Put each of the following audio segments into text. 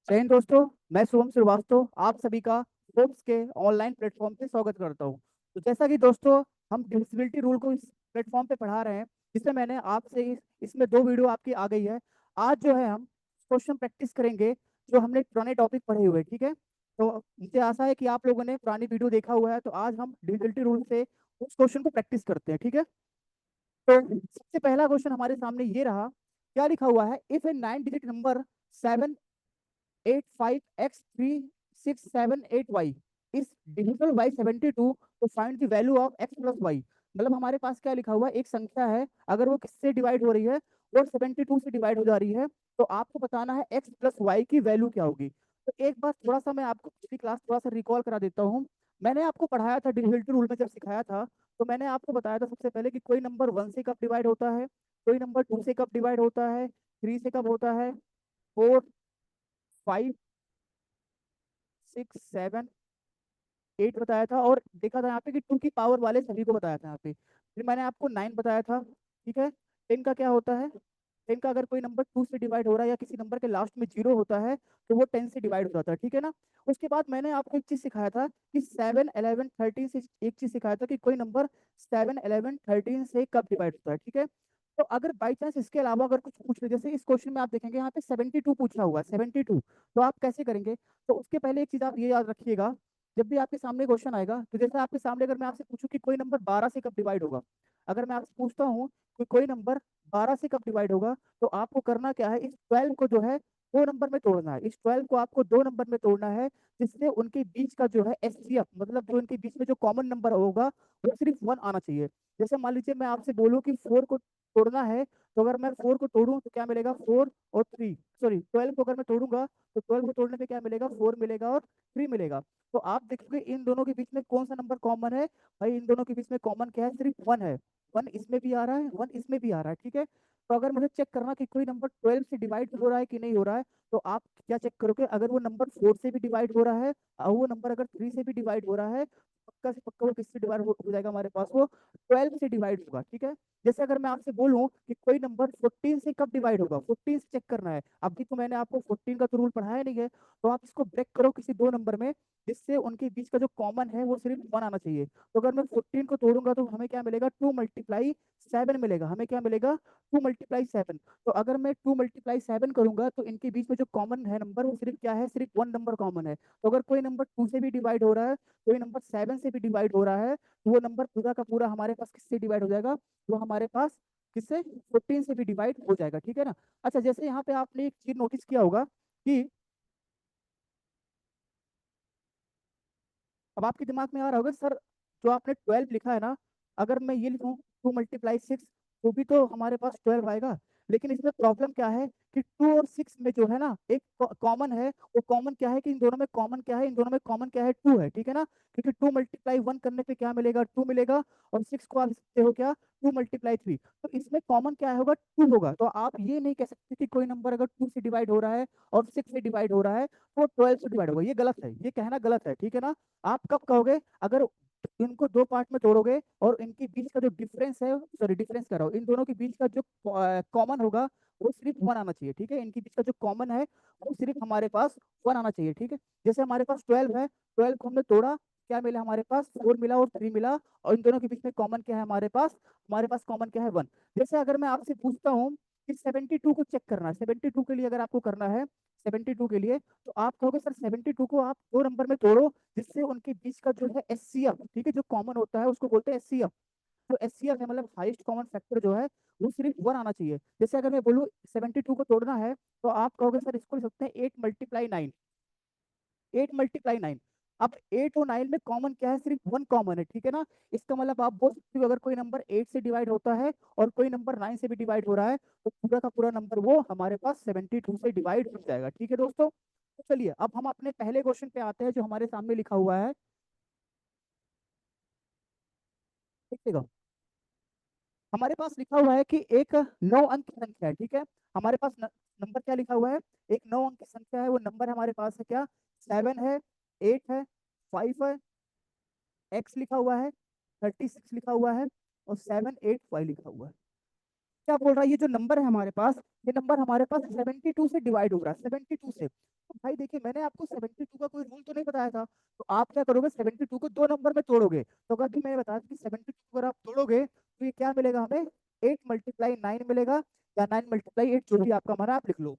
जय हिंद दोस्तों। मैं शुभम श्रीवास्तव आप सभी का फोर्ब्स के ऑनलाइन प्लेटफॉर्म पे स्वागत करता हूं। तो जैसा कि दोस्तों हम डिविजिबिलिटी रूल को इस प्लेटफॉर्म पे पढ़ा रहे हैं, जिसमें मैंने आपसे इसमें दो वीडियो आपकी आ गई है। आज जो है हम क्वेश्चन प्रैक्टिस करेंगे जो हमने पुराने टॉपिक पढ़े हुए, ठीक है। तो मुझे आशा है कि आप लोगों ने पुरानी वीडियो देखा हुआ है, तो आज हम डिविजिबिलिटी रूल से उस क्वेश्चन को प्रैक्टिस करते हैं, ठीक है। तो सबसे पहला क्वेश्चन हमारे सामने ये रहा। क्या लिखा हुआ है? If a 9 digit number 785x3678y is divisible by 72, तो find the value of x plus Y. मतलब हमारे पास क्या लिखा हुआ है, एक संख्या है, अगर वो किससे डिवाइड हो रही है, वो 72 से डिवाइड हो जा रही है, तो आपको बताना है x प्लस वाई की वैल्यू क्या होगी। तो एक बार थोड़ा सा मैं आपको पिछली क्लास थोड़ा सा रिकॉल करा देता हूँ। मैंने आपको पढ़ाया था डिविजिबिलिटी रूल में, जब सिखाया था तो मैंने आपको बताया था सबसे पहले कि कोई नंबर 1 से कब डिवाइड होता है, कोई नंबर 2 से कब डिवाइड होता है, 3 से कब होता है, 4, 5, 6, 7, 8 बताया था, और देखा था यहाँ पे कि 2 की पावर वाले सभी को बताया था यहाँ पे। फिर मैंने आपको 9 बताया था, ठीक है। 10 का क्या होता है? 10 का अगर कोई नंबर 2 से डिवाइड हो रहा है या किसी नंबर के लास्ट में 0 होता है, तो वो 10 से डिवाइड हो जाता है, ठीक है ना। उसके बाद मैंने आपको एक चीज सिखाया था कि 7, 11, 13 से एक चीज सिखाया था कि कोई नंबर 7, 11, 13 से कब डिवाइड होता है, ठीक है। तो अगर बाई चांस इसके अलावा अगर कुछ पूछ ले, जैसे इस क्वेश्चन में आप देखेंगे यहाँ पे 72 पूछा हुआ है, 72, तो आप कैसे करेंगे? तो उसके पहले एक चीज आप ये याद रखिएगा, जब भी आपके सामने क्वेश्चन आएगा, तो जैसे आपके सामने अगर मैं आपसे पूछूं कि कोई नंबर 12 से कब डिवाइड होगा, अगर मैं आपसे पूछता हूँ कि कोई नंबर 12 से कब डिवाइड होगा, तो आपको करना क्या है, इस 12 को जो है दो नंबर में तोड़ना है। इस 12 को आपको दो नंबर में तोड़ना है, जिससे उनके बीच का जो है एचसीएफ, मतलब जो उनके बीच में जो कॉमन नंबर होगा वो सिर्फ 1 आना चाहिए। जैसे मान लीजिए मैं आपसे बोलूँ कि 4 को तोड़ना है, तो अगर मैं 4 को तोड़ूं तो क्या मिलेगा, 4 और 3, सॉरी 12 को अगर मैं तोड़ूंगा तो 12 को तोड़ने पे क्या मिलेगा, 4 मिलेगा और 3 मिलेगा। तो आप देखोगे इन दोनों के बीच में कौन सा नंबर कॉमन है। भाई इन दोनों के बीच में कॉमन क्या है, सिर्फ 1 है। 1 इसमें भी आ रहा है, 1 इसमें भी आ रहा है, ठीक है। तो अगर मुझे चेक करना कि कोई नंबर 12 से डिवाइड हो रहा है कि नहीं हो रहा है, तो आप क्या चेक करोगे, अगर वो नंबर 4 से भी डिवाइड हो रहा है और वो नंबर अगर 3 से भी डिवाइड हो रहा है, पक्का से पक्का वो किससे डिवाइड हो जाएगा, हमारे पास वो 12 से डिवाइड होगा, ठीक है। जैसे अगर मैं आपसे बोलूं कि कोई नंबर 14 से कब डिवाइड होगा, 14 से चेक करना है। अभी तो मैंने आपको 14 का तो रूल पढ़ाया नहीं है, तो आप इसको ब्रेक करो किसी दो नंबर में, जिससे उनके बीच का जो कॉमन है वो सिर्फ 1 आना चाहिए। तो अगर मैं 14 को तोड़ूंगा तो हमें क्या मिलेगा, 2 × 7 मिलेगा। हमें क्या मिलेगा, 2 × 7। तो अगर मैं 2 × 7 करूंगा तो इनके बीच में जो कॉमन है नंबर वो सिर्फ क्या है, सिर्फ 1 नंबर कॉमन है। तो अगर कोई नंबर 2 से भी डिवाइड हो रहा है, कोई नंबर 7 से भी डिवाइड हो रहा है, तो वो नंबर पूरा का पूरा हमारे पास किससे डिवाइड हो जाएगा, वो हमारे पास किससे, 14 से भी डिवाइड हो जाएगा, ठीक है ना। अच्छा, जैसे यहाँ पे आपने एक चीज नोटिस किया होगा कि अब आपके दिमाग में आ रहा होगा, सर जो आपने 12 लिखा है ना, अगर मैं ये लिखूं 2 × 6, तो भी तो हमारे पास 12 आएगा। लेकिन इसमें प्रॉब्लम क्या है कि 2 और 6 में जो है ना एक कॉमन है, वो कॉमन क्या है कि इन दोनों में कॉमन क्या है, इन दोनों में कॉमन क्या है, 2 है, ठीक है ना। क्योंकि 2 × 1 करने पे क्या मिलेगा, 2 मिलेगा, और 6 को आप लिख सकते हो क्या, 2 × 3। तो इसमें कॉमन क्या होगा, 2 होगा। तो आप ये नहीं कह सकते कि कोई नंबर अगर 2 से डिवाइड हो रहा है और 6 से डिवाइड हो रहा है तो 12 से डिवाइड होगा, ये गलत है, ये कहना गलत है, ठीक है ना। आप कब कहोगे, अगर इनको दो पार्ट में तोड़ोगे और इनके बीच का जो डिफरेंस है, सॉरी डिफरेंस कर रहा हूँ, इन दोनों के बीच का जो कॉमन होगा वो सिर्फ 1 आना चाहिए, ठीक है। इनके बीच का जो कॉमन है वो सिर्फ हमारे पास 1 आना चाहिए, ठीक है। जैसे हमारे पास 12 है, 12 को हमने तोड़ा, क्या मिला हमारे पास, 4 मिला और 3 मिला, और इन दोनों के बीच में कॉमन क्या है हमारे पास कॉमन क्या है, 1। जैसे अगर मैं आपसे पूछता हूँ कि 72 को चेक करना है, 72 के लिए अगर आपको करना है, 72 के लिए, तो आप कहोगे सर 72 को आप दो नंबर में तोड़ो, जिससे उनके बीच का जो है एचसीएफ, ठीक है, जो कॉमन होता है उसको बोलते हैं एचसीएफ। जो एचसीएफ है मतलब हाईएस्ट कॉमन फैक्टर जो है, वो सिर्फ 1 आना चाहिए। जैसे अगर मैं बोलूँ 72 को तोड़ना है, तो आप कहोगे सर इसको लिख सकते हैं 8 × 9, 8 × 9। अब 8 और 9 में कॉमन क्या है, सिर्फ 1 कॉमन है, ठीक है ना। इसका मतलब आप बोल सकते हो अगर कोई नंबर 8 से डिवाइड होता है और कोई नंबर 9 से भी डिवाइड हो रहा है, तो पूरा का पूरा नंबर वो हमारे पास 72 से डिवाइड हो जाएगा, ठीक है दोस्तों। तो चलिए अब हम अपने पहले क्वेश्चन पे आते हैं जो हमारे सामने लिखा हुआ है, देखिएगा। हमारे पास लिखा हुआ है कि एक 9 अंक की संख्या है, ठीक है। हमारे पास नंबर क्या लिखा हुआ है, एक 9 अंक की संख्या है, वो नंबर हमारे पास है क्या, 7 है, 8 है, 5 है, एक्स लिखा हुआ है, 36 लिखा हुआ है, और 785 लिखा हुआ है। क्या बोल रहा है, ये जो नंबर है हमारे पास, ये नंबर हमारे पास 72 से डिवाइड हो रहा है, 72 से। तो भाई देखिए, मैंने आपको 72 का कोई रूल तो नहीं बताया था। तो आप क्या करोगे, 72 को दो नंबर में तोड़ोगे। तो अगर भी मैंने बताया था कि 72 अगर आप तोड़ोगे तो ये क्या मिलेगा हमें, 8 × 9 मिलेगा, या 9 × 8, जो भी आपका हमारा, आप लिख लो।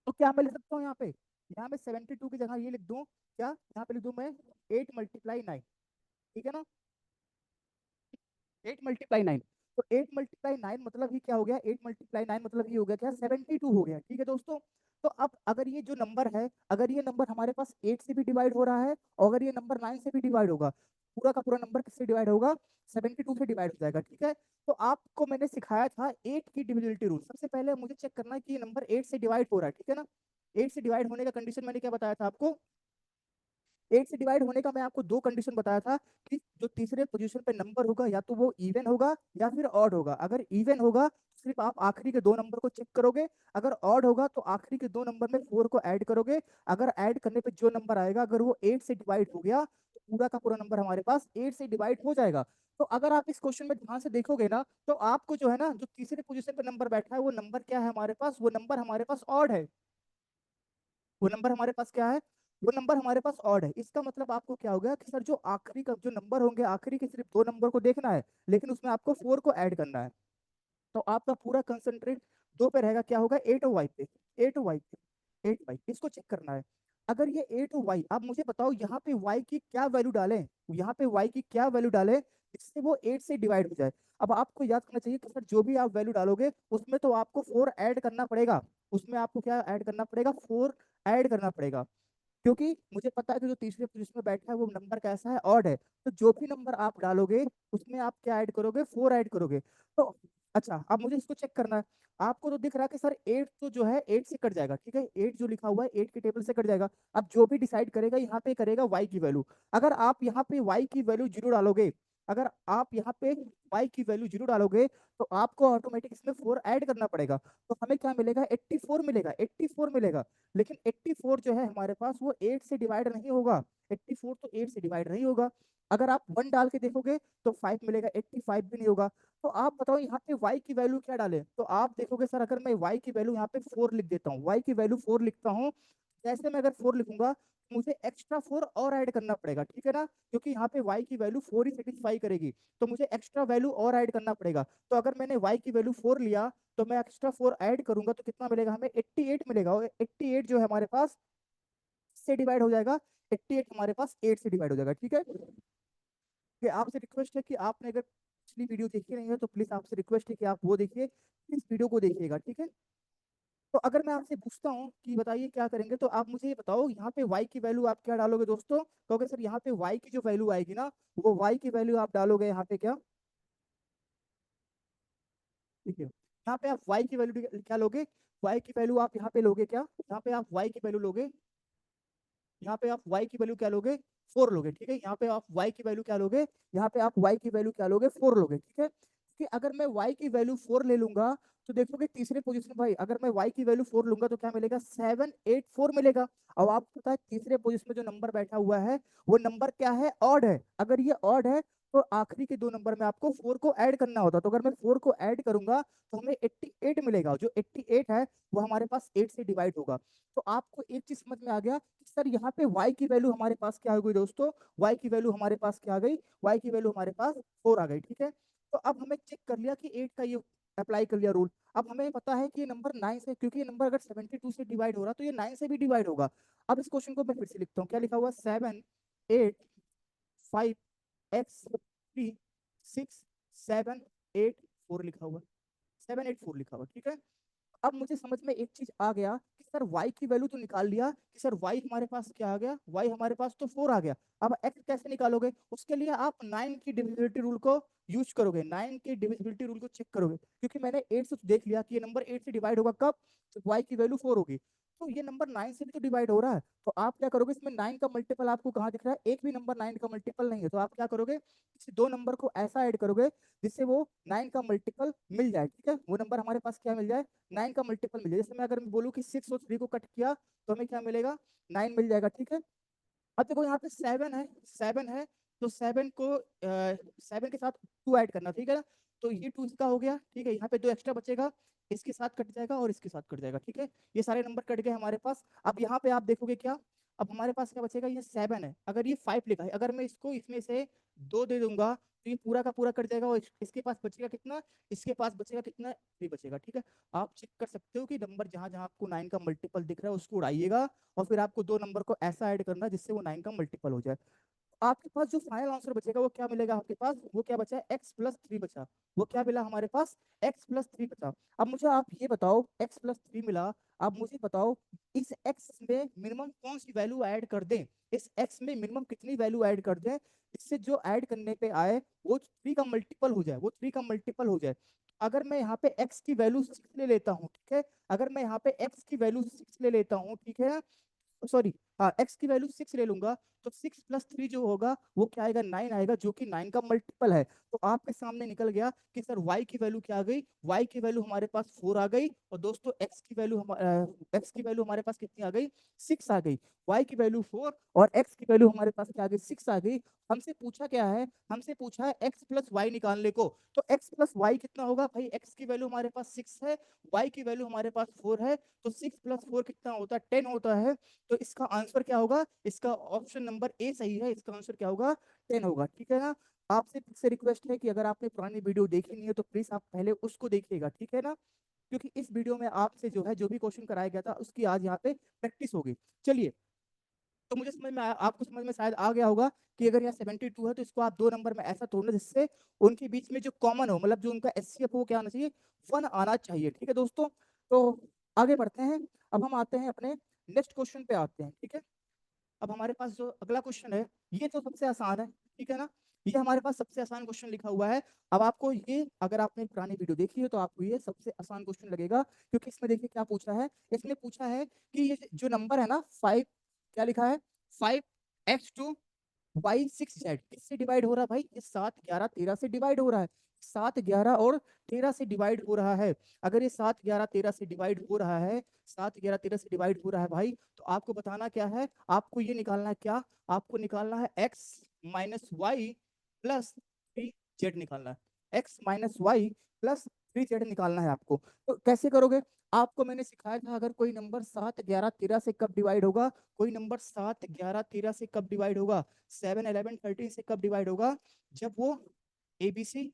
तो क्या मैं लिख सकता हूँ यहाँ पे, यहाँ मैं 72 की जगह ये लिख दूँ, क्या यहाँ पे लिख दूँ मैं, 8 × 9। ठीक है ना, 8 × 9। तो 8 × 9 मतलब ही क्या हो गया, 8 × 9 मतलब ये हो गया क्या, 72 हो गया। ठीक है दोस्तों। तो अब अगर ये जो नंबर है, अगर ये नंबर हमारे पास 8 से भी डिवाइड हो रहा है, और अगर ये नंबर 9 से भी डिवाइड होगा, पूरा का पूरा नंबर किससे डिवाइड होगा, 72 से डिवाइड हो जाएगा। ठीक है। तो आपको मैंने सिखाया था 8 की डिविजिबिलिटी रूल। सबसे पहले मुझे चेक करना है कि ये नंबर 8 से डिवाइड हो रहा है। ठीक है ना, 8 से डिवाइड होने का कंडीशन मैंने क्या बताया था आपको, 8 से डिवाइड होने का मैं आपको दो कंडीशन बताया था, कि जो तीसरे पोजीशन पे नंबर होगा या तो वो इवन होगा या फिर ऑड होगा। अगर इवन होगा तो सिर्फ आप आखिरी के दो नंबर को चेक करोगे, अगर ऑड होगा तो आखिरी के दो नंबर में 4 को ऐड करोगे। अगर ऐड करने पे जो नंबर आएगा, अगर वो 8 से डिवाइड हो गया, तो पूरा का पूरा नंबर हमारे पास 8 से डिवाइड हो जाएगा। तो अगर आप इस क्वेश्चन में ध्यान से देखोगे ना, तो आपको जो है ना, जो तीसरे पोजीशन पे नंबर बैठा है, वो नंबर क्या है हमारे पास, वो नंबर हमारे पास ऑड है। वो नंबर हमारे पास क्या है, वो नंबर हमारे पास ऑड है। इसका मतलब आपको क्या हो गया कि सर, जो आखिरी का जो नंबर होंगे, आखिरी के सिर्फ दो नंबर को देखना है, लेकिन उसमें आपको 4 को ऐड करना है। तो आपका पूरा कंसंट्रेट दो पे रहेगा, क्या होगा, 8 और y पे, 8 और y पे, 8 y इसको चेक करना है। अगर ये 8 और y, आप मुझे बताओ यहाँ पे y की क्या वैल्यू डालें, यहाँ पे y की क्या वैल्यू डालें जिससे वो 8 से डिवाइड हो जाए। अब आपको याद करना चाहिए कि सर, जो भी आप वैल्यू डालोगे उसमें तो आपको 4 ऐड करना पड़ेगा। उसमें आपको क्या ऐड करना पड़ेगा, 4 ऐड करना पड़ेगा। क्योंकि मुझे पता है कि जो तीसरे पोजीशन में बैठा है वो नंबर कैसा है, ऑड है। तो जो भी नंबर आप डालोगे उसमें आप क्या ऐड करोगे, 4 ऐड करोगे। तो अच्छा, अब मुझे इसको चेक करना है। आपको तो दिख रहा है कि सर 8 तो जो है 8 से कट जाएगा। ठीक है, 8 जो लिखा हुआ है 8 के टेबल से कट जाएगा। अब जो भी डिसाइड करेगा यहाँ पे करेगा y की वैल्यू। अगर आप यहाँ पे y की वैल्यू जीरो डालोगे, अगर आप यहाँ पे y की वैल्यू जीरो डालोगे, तो आपको ऑटोमेटिक इसमें 4 ऐड करना पड़ेगा। तो हमें क्या मिलेगा, 84 मिलेगा, 84 मिलेगा। लेकिन 84 जो है हमारे पास, वो 8 से डिवाइड नहीं होगा। 84 तो 8 से डिवाइड नहीं होगा। अगर आप 1 डाल के देखोगे तो 5 मिलेगा, 85 भी नहीं होगा। तो आप बताओ यहाँ पे y की वैल्यू क्या डालें। तो आप देखोगे सर, अगर मैं y की वैल्यू यहाँ पे 4 लिख देता हूँ, y की वैल्यू 4 लिखता हूँ, जैसे मैं अगर 4 लिखूंगा, मुझे एक्स्ट्रा 4 और ऐड करना पड़ेगा। ठीक है ना, क्योंकि यहाँ पे y की वैल्यू 4 ही सेटिस्फाई करेगी। तो मुझे एक्स्ट्रा वैल्यू और ऐड करना पड़ेगा। तो अगर मैंने y की वैल्यू 4 लिया, तो मैं एक्स्ट्रा 4 ऐड करूंगा तो कितना मिलेगा हमें, 88 मिलेगा। और 88 जो है हमारे पास से डिवाइड हो जाएगा, 88 हमारे पास 8 से डिवाइड हो जाएगा। ठीक है, कि आपसे रिक्वेस्ट है कि आपने अगर पिछली वीडियो देखी नहीं है तो प्लीज आपसे रिक्वेस्ट है कि आप वो देखिए, इस वीडियो को देखिएगा। ठीक है। तो अगर मैं आपसे पूछता हूँ कि बताइए क्या करेंगे, तो आप मुझे ये बताओ यहाँ पे y की वैल्यू आप क्या डालोगे दोस्तों। कहोगे सर, यहाँ पे y की जो वैल्यू आएगी ना, वो y की वैल्यू आप डालोगे यहाँ पे क्या, ठीक है, यहाँ पे आप y की वैल्यू क्या लोगे, y की वैल्यू आप यहाँ पे लोगे क्या, यहाँ पे आप y की वैल्यू लोगे, यहाँ पे आप y की वैल्यू क्या लोगे, 4 लोगे। ठीक है, यहाँ पे आप y की वैल्यू क्या लोगे, यहाँ पे आप y की वैल्यू क्या लोगे, 4 लोगे। ठीक है, कि अगर मैं y की वैल्यू 4 ले लूंगा, तो देखोगे तीसरे पोजीशन भाई, अगर मैं y की वैल्यू 4 लूंगा तो क्या मिलेगा, 784 मिलेगा। अब आपको पता है तीसरे पोजीशन में जो नंबर बैठा हुआ है, वो नंबर क्या है, ऑड है। अगर ये ऑड है तो आखिरी के दो नंबर में आपको 4 को ऐड करना होता। तो अगर मैं 4 को ऐड करूंगा तो हमें 88 मिलेगा। जो 88 है वो हमारे पास 8 से डिवाइड होगा। तो आपको एक चीज समझ में आ गया कि सर, यहाँ पे y की वैल्यू हमारे पास क्या हो गई दोस्तों, y की वैल्यू हमारे पास क्या आ गई, y की वैल्यू हमारे पास 4 आ गई। ठीक है, तो अब हमें चेक कर लिया कि 8 का ये अप्लाई कर लिया रूल। अब हमें पता है कि ये नंबर 9 से, क्योंकि ये नंबर अगर 72 से डिवाइड हो रहा तो ये 9 से भी डिवाइड होगा। अब इस क्वेश्चन को मैं फिर से लिखता हूँ, क्या लिखा हुआ, 7 8 5 X 3 6 7 8 4 लिखा हुआ, 784 लिखा हुआ। ठीक है, अब मुझे समझ में एक चीज आ गया कि सर y की वैल्यू तो निकाल लिया, कि सर y हमारे पास क्या आ गया, y हमारे पास तो 4 आ गया। अब x कैसे निकालोगे, उसके लिए आप 9 की डिविजिबिलिटी रूल को यूज करोगे, 9 की डिविजिबिलिटी रूल को चेक करोगे। क्योंकि मैंने 8 से देख लिया कि ये नंबर 8 से डिवाइड होगा कब, जब y की वैल्यू 4 होगी। तो ये नंबर 9 से भी तो डिवाइड हो रहा है। तो आप क्या करोगे, इसमें 9 का मल्टीपल आपको कहाँ दिख रहा है, एक भी नंबर 9 का मल्टीपल नहीं है। तो आप क्या करोगे, इस दो नंबर को ऐसा ऐड करोगे जिससे वो 9 का मल्टीपल मिल जाए। ठीक है, वो नंबर हमारे पास क्या मिल जाए, 9 का मल्टीपल मिल जाए। जैसे मैं अगर मैं बोलूँ कि 6 और 3 को कट किया तो हमें क्या मिलेगा, 9 मिल जाएगा। ठीक है, अब देखो यहाँ पे 7 है, 7 है, तो 7 को 7 के साथ 2 ऐड करना। ठीक है ना, तो ये 2 इसका हो गया, ठीक है। यहाँ पे 2 एक्स्ट्रा बचेगा, इसके साथ कट जाएगा और इसके साथ कट जाएगा, ठीक है। ये सारे नंबर कट गए हमारे पास। अब यहाँ पे आप देखोगे क्या, अब हमारे पास क्या बचेगा, ये 7 है, अगर ये 5 लिखा है, अगर मैं इसको इसमें से 2 दे दूंगा तो ये पूरा का पूरा कट जाएगा और इसके पास बचेगा कितना, इसके पास बचेगा कितना, 3 बचेगा, ठीक है। आप चेक कर सकते हो कि नंबर जहां जहां आपको 9 का मल्टीपल दिख रहा है उसको उड़ाइएगा और फिर आपको 2 नंबर को ऐसा ऐड करना जिससे वो 9 का मल्टीपल हो जाए। आपके पास जो फाइनल आंसर बचेगा वो क्या मिलेगा, आपके पास वो क्या बचा, x+3 बचा। वो क्या मिला हमारे पास, x+3 बचा। अब मुझे आप ये बताओ, x+3 मिला, अब मुझे बताओ इस x में मिनिमम कौन सी वैल्यू ऐड कर दें, इस x में मिनिमम कितनी वैल्यू ऐड कर दें इससे जो ऐड करने पे आए वो 3 का मल्टीपल हो जाए, वो 3 का मल्टीपल हो जाए। अगर मैं यहाँ पे x की वैल्यू 6 ले लेता हूँ, ठीक है, अगर मैं यहाँ पे x की वैल्यू 6 ले लेता हूँ, ठीक है, सॉरी, हाँ, x की वैल्यू 6 ले लूंगा, तो 6+3 जो होगा वो क्या आएगा, 9 आएगा, जो कि 9 का मल्टीपल है। तो आपके सामने निकल गया कि सर y की वैल्यू क्या आ गई, y की वैल्यू हमारे पास 4 आ गई, और दोस्तों x की वैल्यू हमारे पास कितनी आ गई, 6 आ गई। y की वैल्यू 4 और x की वैल्यू हमारे पास क्या आ गई, 6 आ गई। हमसे पूछा क्या है, हमसे पूछा है x+y निकालने को। तो x+y कितना होगा भाई, x की वैल्यू हमारे पास 6 है, y की वैल्यू हमारे पास 4 है, तो 6+4 कितना होता है, 10 होता है। तो इसका आंसर क्या होगा, इसका ऑप्शन नंबर ए सही है, इसका आंसर क्या होगा, 10 होगा, ठीक है ना। आपसे फिर से रिक्वेस्ट है कि अगर आपने पुरानी वीडियो देखी नहीं है तो प्लीज आप पहले उसको देखिएगा, ठीक है ना, क्योंकि इस वीडियो में आपसे जो है जो भी क्वेश्चन कराया गया था उसकी आज यहाँ पे प्रैक्टिस होगी। चलिए, तो मुझे समझ में आपको समझ में शायद आ गया होगा कि अगर यहाँ 72 है तो इसको आप 2 नंबर में ऐसा तोड़ना जिससे उनके बीच में जो कॉमन हो, मतलब जो उनका एचसीएफ हो, क्या आना चाहिए, 1 आना चाहिए, ठीक है दोस्तों। तो आगे बढ़ते हैं, अब हम आते हैं अपने नेक्स्ट क्वेश्चन पे आते हैं, ठीक है। अब हमारे पास जो अगला क्वेश्चन है ये तो सबसे आसान है, ठीक है ना, ये हमारे पास सबसे आसान क्वेश्चन लिखा हुआ है। अब आपको ये, अगर आपने पुरानी वीडियो देखी है तो आपको ये सबसे आसान क्वेश्चन लगेगा, क्योंकि इसमें देखिए क्या पूछा है, इसने पूछा है कि ये जो नंबर है ना 5, क्या लिखा है, 5x2y6z किससे डिवाइड हो रहा है भाई, ये 7 11 13 से डिवाइड हो रहा है, 7 11 और 13 से डिवाइड हो रहा है। अगर ये 7 11 13 से डिवाइड हो रहा है, 7 11 13 से डिवाइड हो रहा है भाई, तो आपको बताना क्या है, आपको ये निकालना है क्या, आपको निकालना है x-y+3z निकालना है, x-y+3z निकालना है आपको। तो कैसे करोगे, आपको मैंने सिखाया था अगर कोई नंबर 7 11 13 से कब डिवाइड होगा, कोई नंबर 7 11 13 से कब डिवाइड होगा, 7 11 13 से कब डिवाइड होगा, जब वो एबीसी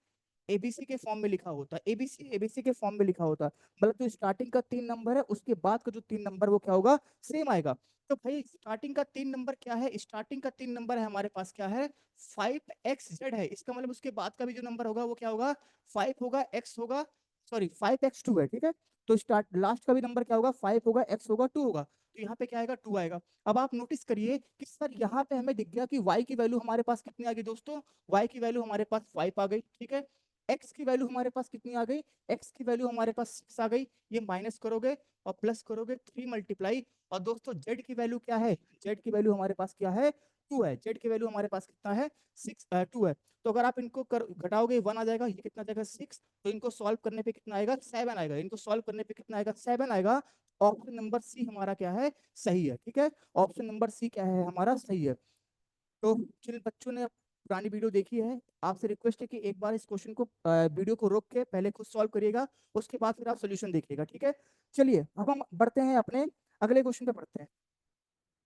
एबीसी के फॉर्म में लिखा होता है, एबीसी एबीसी के फॉर्म में लिखा होता है, मतलब जो स्टार्टिंग का 3 नंबर है उसके बाद का जो 3 नंबर वो क्या होगा, सेम आएगा। तो भाई स्टार्टिंग का 3 नंबर क्या है, स्टार्टिंग का 3 नंबर है हमारे पास क्या है, 5xz है, इसका मतलब उसके बाद का भी जो नंबर होगा वो क्या होगा, 5 होगा, x होगा, सॉरी 5x2 है, ठीक है। तो स्टार्ट लास्ट का भी नंबर क्या होगा, 5 होगा, x होगा, 2 होगा, तो यहाँ पे क्या आएगा, 2 आएगा। अब आप नोटिस करिए कि सर यहाँ पे हमें दिख गया कि y की वैल्यू हमारे पास कितनी आ गई दोस्तों, y की वैल्यू हमारे पास 5 आ गई, ठीक है। x की वैल्यू हमारे पास कितनी आ गई, x की वैल्यू हमारे पास 6 आ गई, ये माइनस करोगे और प्लस करोगे, 3 मल्टीप्लाई, और दोस्तों z की वैल्यू क्या है, z की वैल्यू हमारे पास क्या है, 2 है, z की वैल्यू हमारे पास कितना है, 2 है। तो अगर आप इनको घटाओगे 1 आ जाएगा, ये कितना आ जाएगा 6, तो इनको सॉल्व करने पे कितना आएगा, 7 आएगा, इनको सॉल्व करने पे कितना आएगा, 7 आएगा। ऑप्शन नंबर सी हमारा क्या है, सही है, ठीक है, ऑप्शन नंबर सी क्या है हमारा, सही है। तो जिन बच्चों ने पुरानी वीडियो देखी है, आपसे रिक्वेस्ट है कि एक बार इस क्वेश्चन को वीडियो को रोक के पहले खुद सॉल्व करिएगा, उसके बाद फिर आप सोल्यूशन देखिएगा, ठीक है। चलिए अब हम बढ़ते हैं अपने अगले क्वेश्चन पे पढ़ते हैं।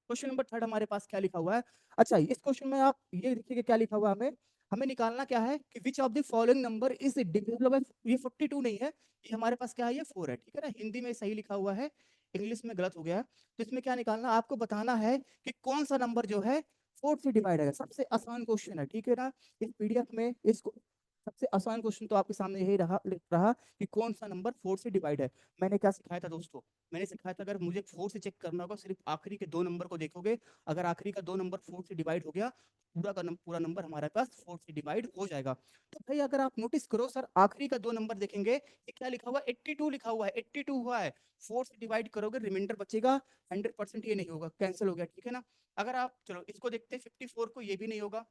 क्वेश्चन नंबर 3 हमारे पास क्या लिखा हुआ है, अच्छा इस क्वेश्चन में आप ये देखिए कि क्या लिखा हुआ है, हमें हमें निकालना क्या है कि which of the following number is divisible by, ये 42 नहीं है, ये हमारे पास क्या है, ये 4 है, ठीक है ना, हिंदी में सही लिखा हुआ है, इंग्लिश में गलत हो गया है। तो इसमें क्या निकालना, आपको बताना है कि कौन सा नंबर जो है 4 से डिवाइड है, सबसे आसान क्वेश्चन है, ठीक है ना। इस पीडीएफ में इसको सबसे आसान क्वेश्चन तो आपके सामने यही रहा कि कौन सा नंबर 4 से डिवाइड है। मैंने क्या सिखाया था दोस्तों, मैंने सिखाया था अगर मुझे 4 से चेक करना होगा सिर्फ आखिरी के 2 नंबर को देखोगे, अगर आखिरी का 2 नंबर 4 से डिवाइड हो गया, पूरा नंबर हमारे पास 4 से डिवाइड हो जाएगा। तो भाई अगर आप नोटिस करो सर, आखिरी का 2 नंबर देखेंगे, ये क्या लिखा हुआ है, 82 लिखा हुआ है, 82 हुआ है, 4 से डिवाइड करोगे रिमाइंडर बचेगा, 100% ये नहीं होगा, कैंसिल हो गया, ठीक है ना। अगर आप चलो इसको देखते हैं 54 को, ये भी नहीं होगा,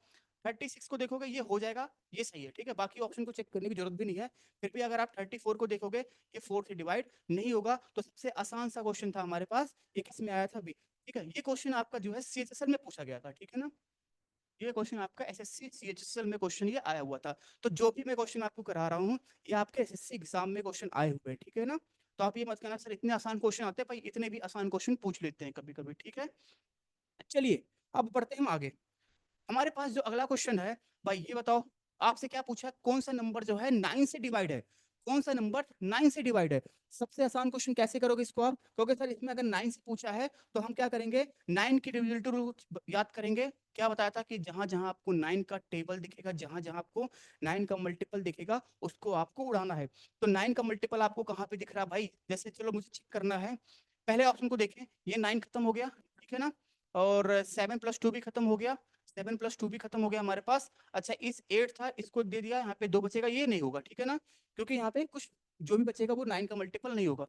36 को देखोगे ये हो जाएगा, ये सही है, ठीक है, बाकी ऑप्शन को चेक करने की जरूरत भी नहीं है। फिर भी अगर आप 34 को देखोगे ये 4 से डिवाइड नहीं होगा, तो सबसे आसान सा क्वेश्चन था हमारे पास, ये किस में आया था भी, ठीक है, ये क्वेश्चन आपका जो है सीएचएसएल में पूछा गया था, ठीक है ना। ये क्वेश्चन आपका एसएससी सीएचएसएल में क्वेश्चन ये आया हुआ था। तो जो भी मैं क्वेश्चन आपको करा रहा हूँ ये आपके एसएससी एग्जाम में क्वेश्चन आए हुए हैं, ठीक है ना। तो आप ये मत कहना सर इतने आसान क्वेश्चन आते हैं, भाई इतने भी आसान क्वेश्चन पूछ लेते हैं कभी कभी, ठीक है। चलिए अब बढ़ते हैं हम आगे। हमारे पास जो अगला क्वेश्चन है, भाई ये बताओ, आपसे क्या पूछा, कौन सा नंबर जो है 9 से डिवाइड है, कौन सा नंबर 9 से डिवाइड है। सबसे आसान क्वेश्चन कैसे करोगे इसको आप, क्योंकि सर इसमें अगर 9 से पूछा है तो हम क्या करेंगे, 9 की डिविजिबिलिटी रूल याद करेंगे। क्या बताया था कि जहां जहां आपको 9 का टेबल दिखेगा, जहां जहां आपको 9 का मल्टीपल दिखेगा उसको आपको उड़ाना है। तो 9 का मल्टीपल आपको कहाँ पे दिख रहा है भाई, जैसे चलो मुझे चेक करना है। पहले ऑप्शन को देखें, ये 9 खत्म हो गया, ठीक है ना, और 7+2 भी खत्म हो गया, 7+2 भी खत्म हो गया हमारे पास। अच्छा इस 8 था, इसको दे दिया, यहाँ पे 2 बचेगा, ये नहीं होगा, ठीक है ना, क्योंकि यहाँ पे कुछ जो भी बचेगा वो 9 का मल्टीपल नहीं होगा।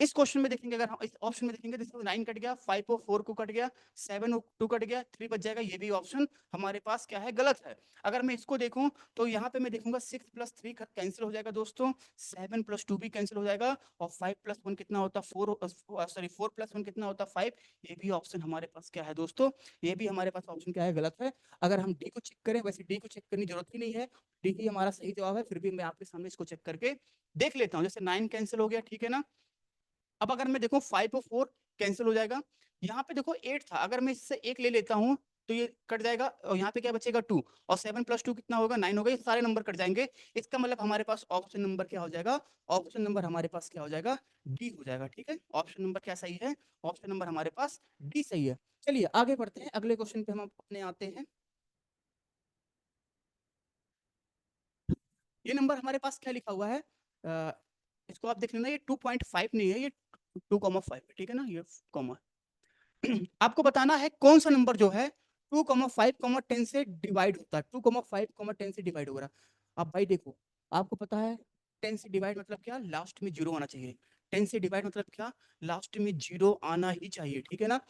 इस क्वेश्चन में देखेंगे, अगर हम इस ऑप्शन में देखेंगे, जैसे 9 कट गया, 5 और 4 को कट गया, 7 और 2 कट गया, 3 बच जाएगा, ये भी ऑप्शन हमारे पास क्या है, गलत है। अगर मैं इसको देखूं तो यहाँ पे मैं देखूंगा 6+3 कैंसिल हो जाएगा दोस्तों, 7+2 भी कैंसिल हो जाएगा, और 5+1 कितना होता, 4, सॉरी 4+1 कितना होता, 5। ये भी ऑप्शन हमारे पास क्या है दोस्तों, ये भी हमारे पास ऑप्शन क्या है, गलत है। अगर हम डी को चेक करें, वैसे डी को चेक करने की जरूरत ही नहीं है, डी ही हमारा सही जवाब है, फिर भी मैं आपके सामने इसको चेक करके देख लेता हूँ। जैसे 9 कैंसिल हो गया, ठीक है ना। अब अगर मैं देखो 5 और 4 कैंसिल हो जाएगा, यहाँ पे देखो 8 था, अगर मैं इससे एक ले लेता हूँ तो ये कट जाएगा, और यहाँ पे क्या बचेगा 2, और 7+2 कितना होगा, 9 होगा, ये सारे नंबर कट जाएंगे। इसका मतलब हमारे पास ऑप्शन नंबर क्या हो जाएगा, ऑप्शन नंबर हमारे पास क्या हो जाएगा, डी हो जाएगा, ठीक है। ऑप्शन नंबर क्या सही है, ऑप्शन नंबर हमारे पास डी सही है। चलिए आगे बढ़ते हैं, अगले क्वेश्चन पे हम अपने आते हैं। ये नंबर हमारे पास क्या लिखा हुआ है, अ, इसको आप देख लेना, ये 2.5 नहीं है, ये 2,5 है, ठीक है ना, ये कॉमा। आपको बताना है कौन सा नंबर जो है 2,5, 10 से डिवाइड होता है, 2,5, 10 से डिवाइड हो रहा है। अब भाई देखो, आपको पता है 10 से डिवाइड मतलब क्या, लास्ट में जीरो आना चाहिए। 10 से डिवाइड मतलब क्या, लास्ट में जीरो आना ही चाहिए, ठीक है ना।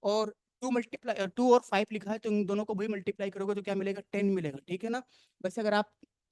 और 2 और 5 लिखा है, तो इन दोनों को भी मल्टीप्लाई करोगे तो क्या मिलेगा, 10 मिलेगा, ठीक है ना। वैसे अगर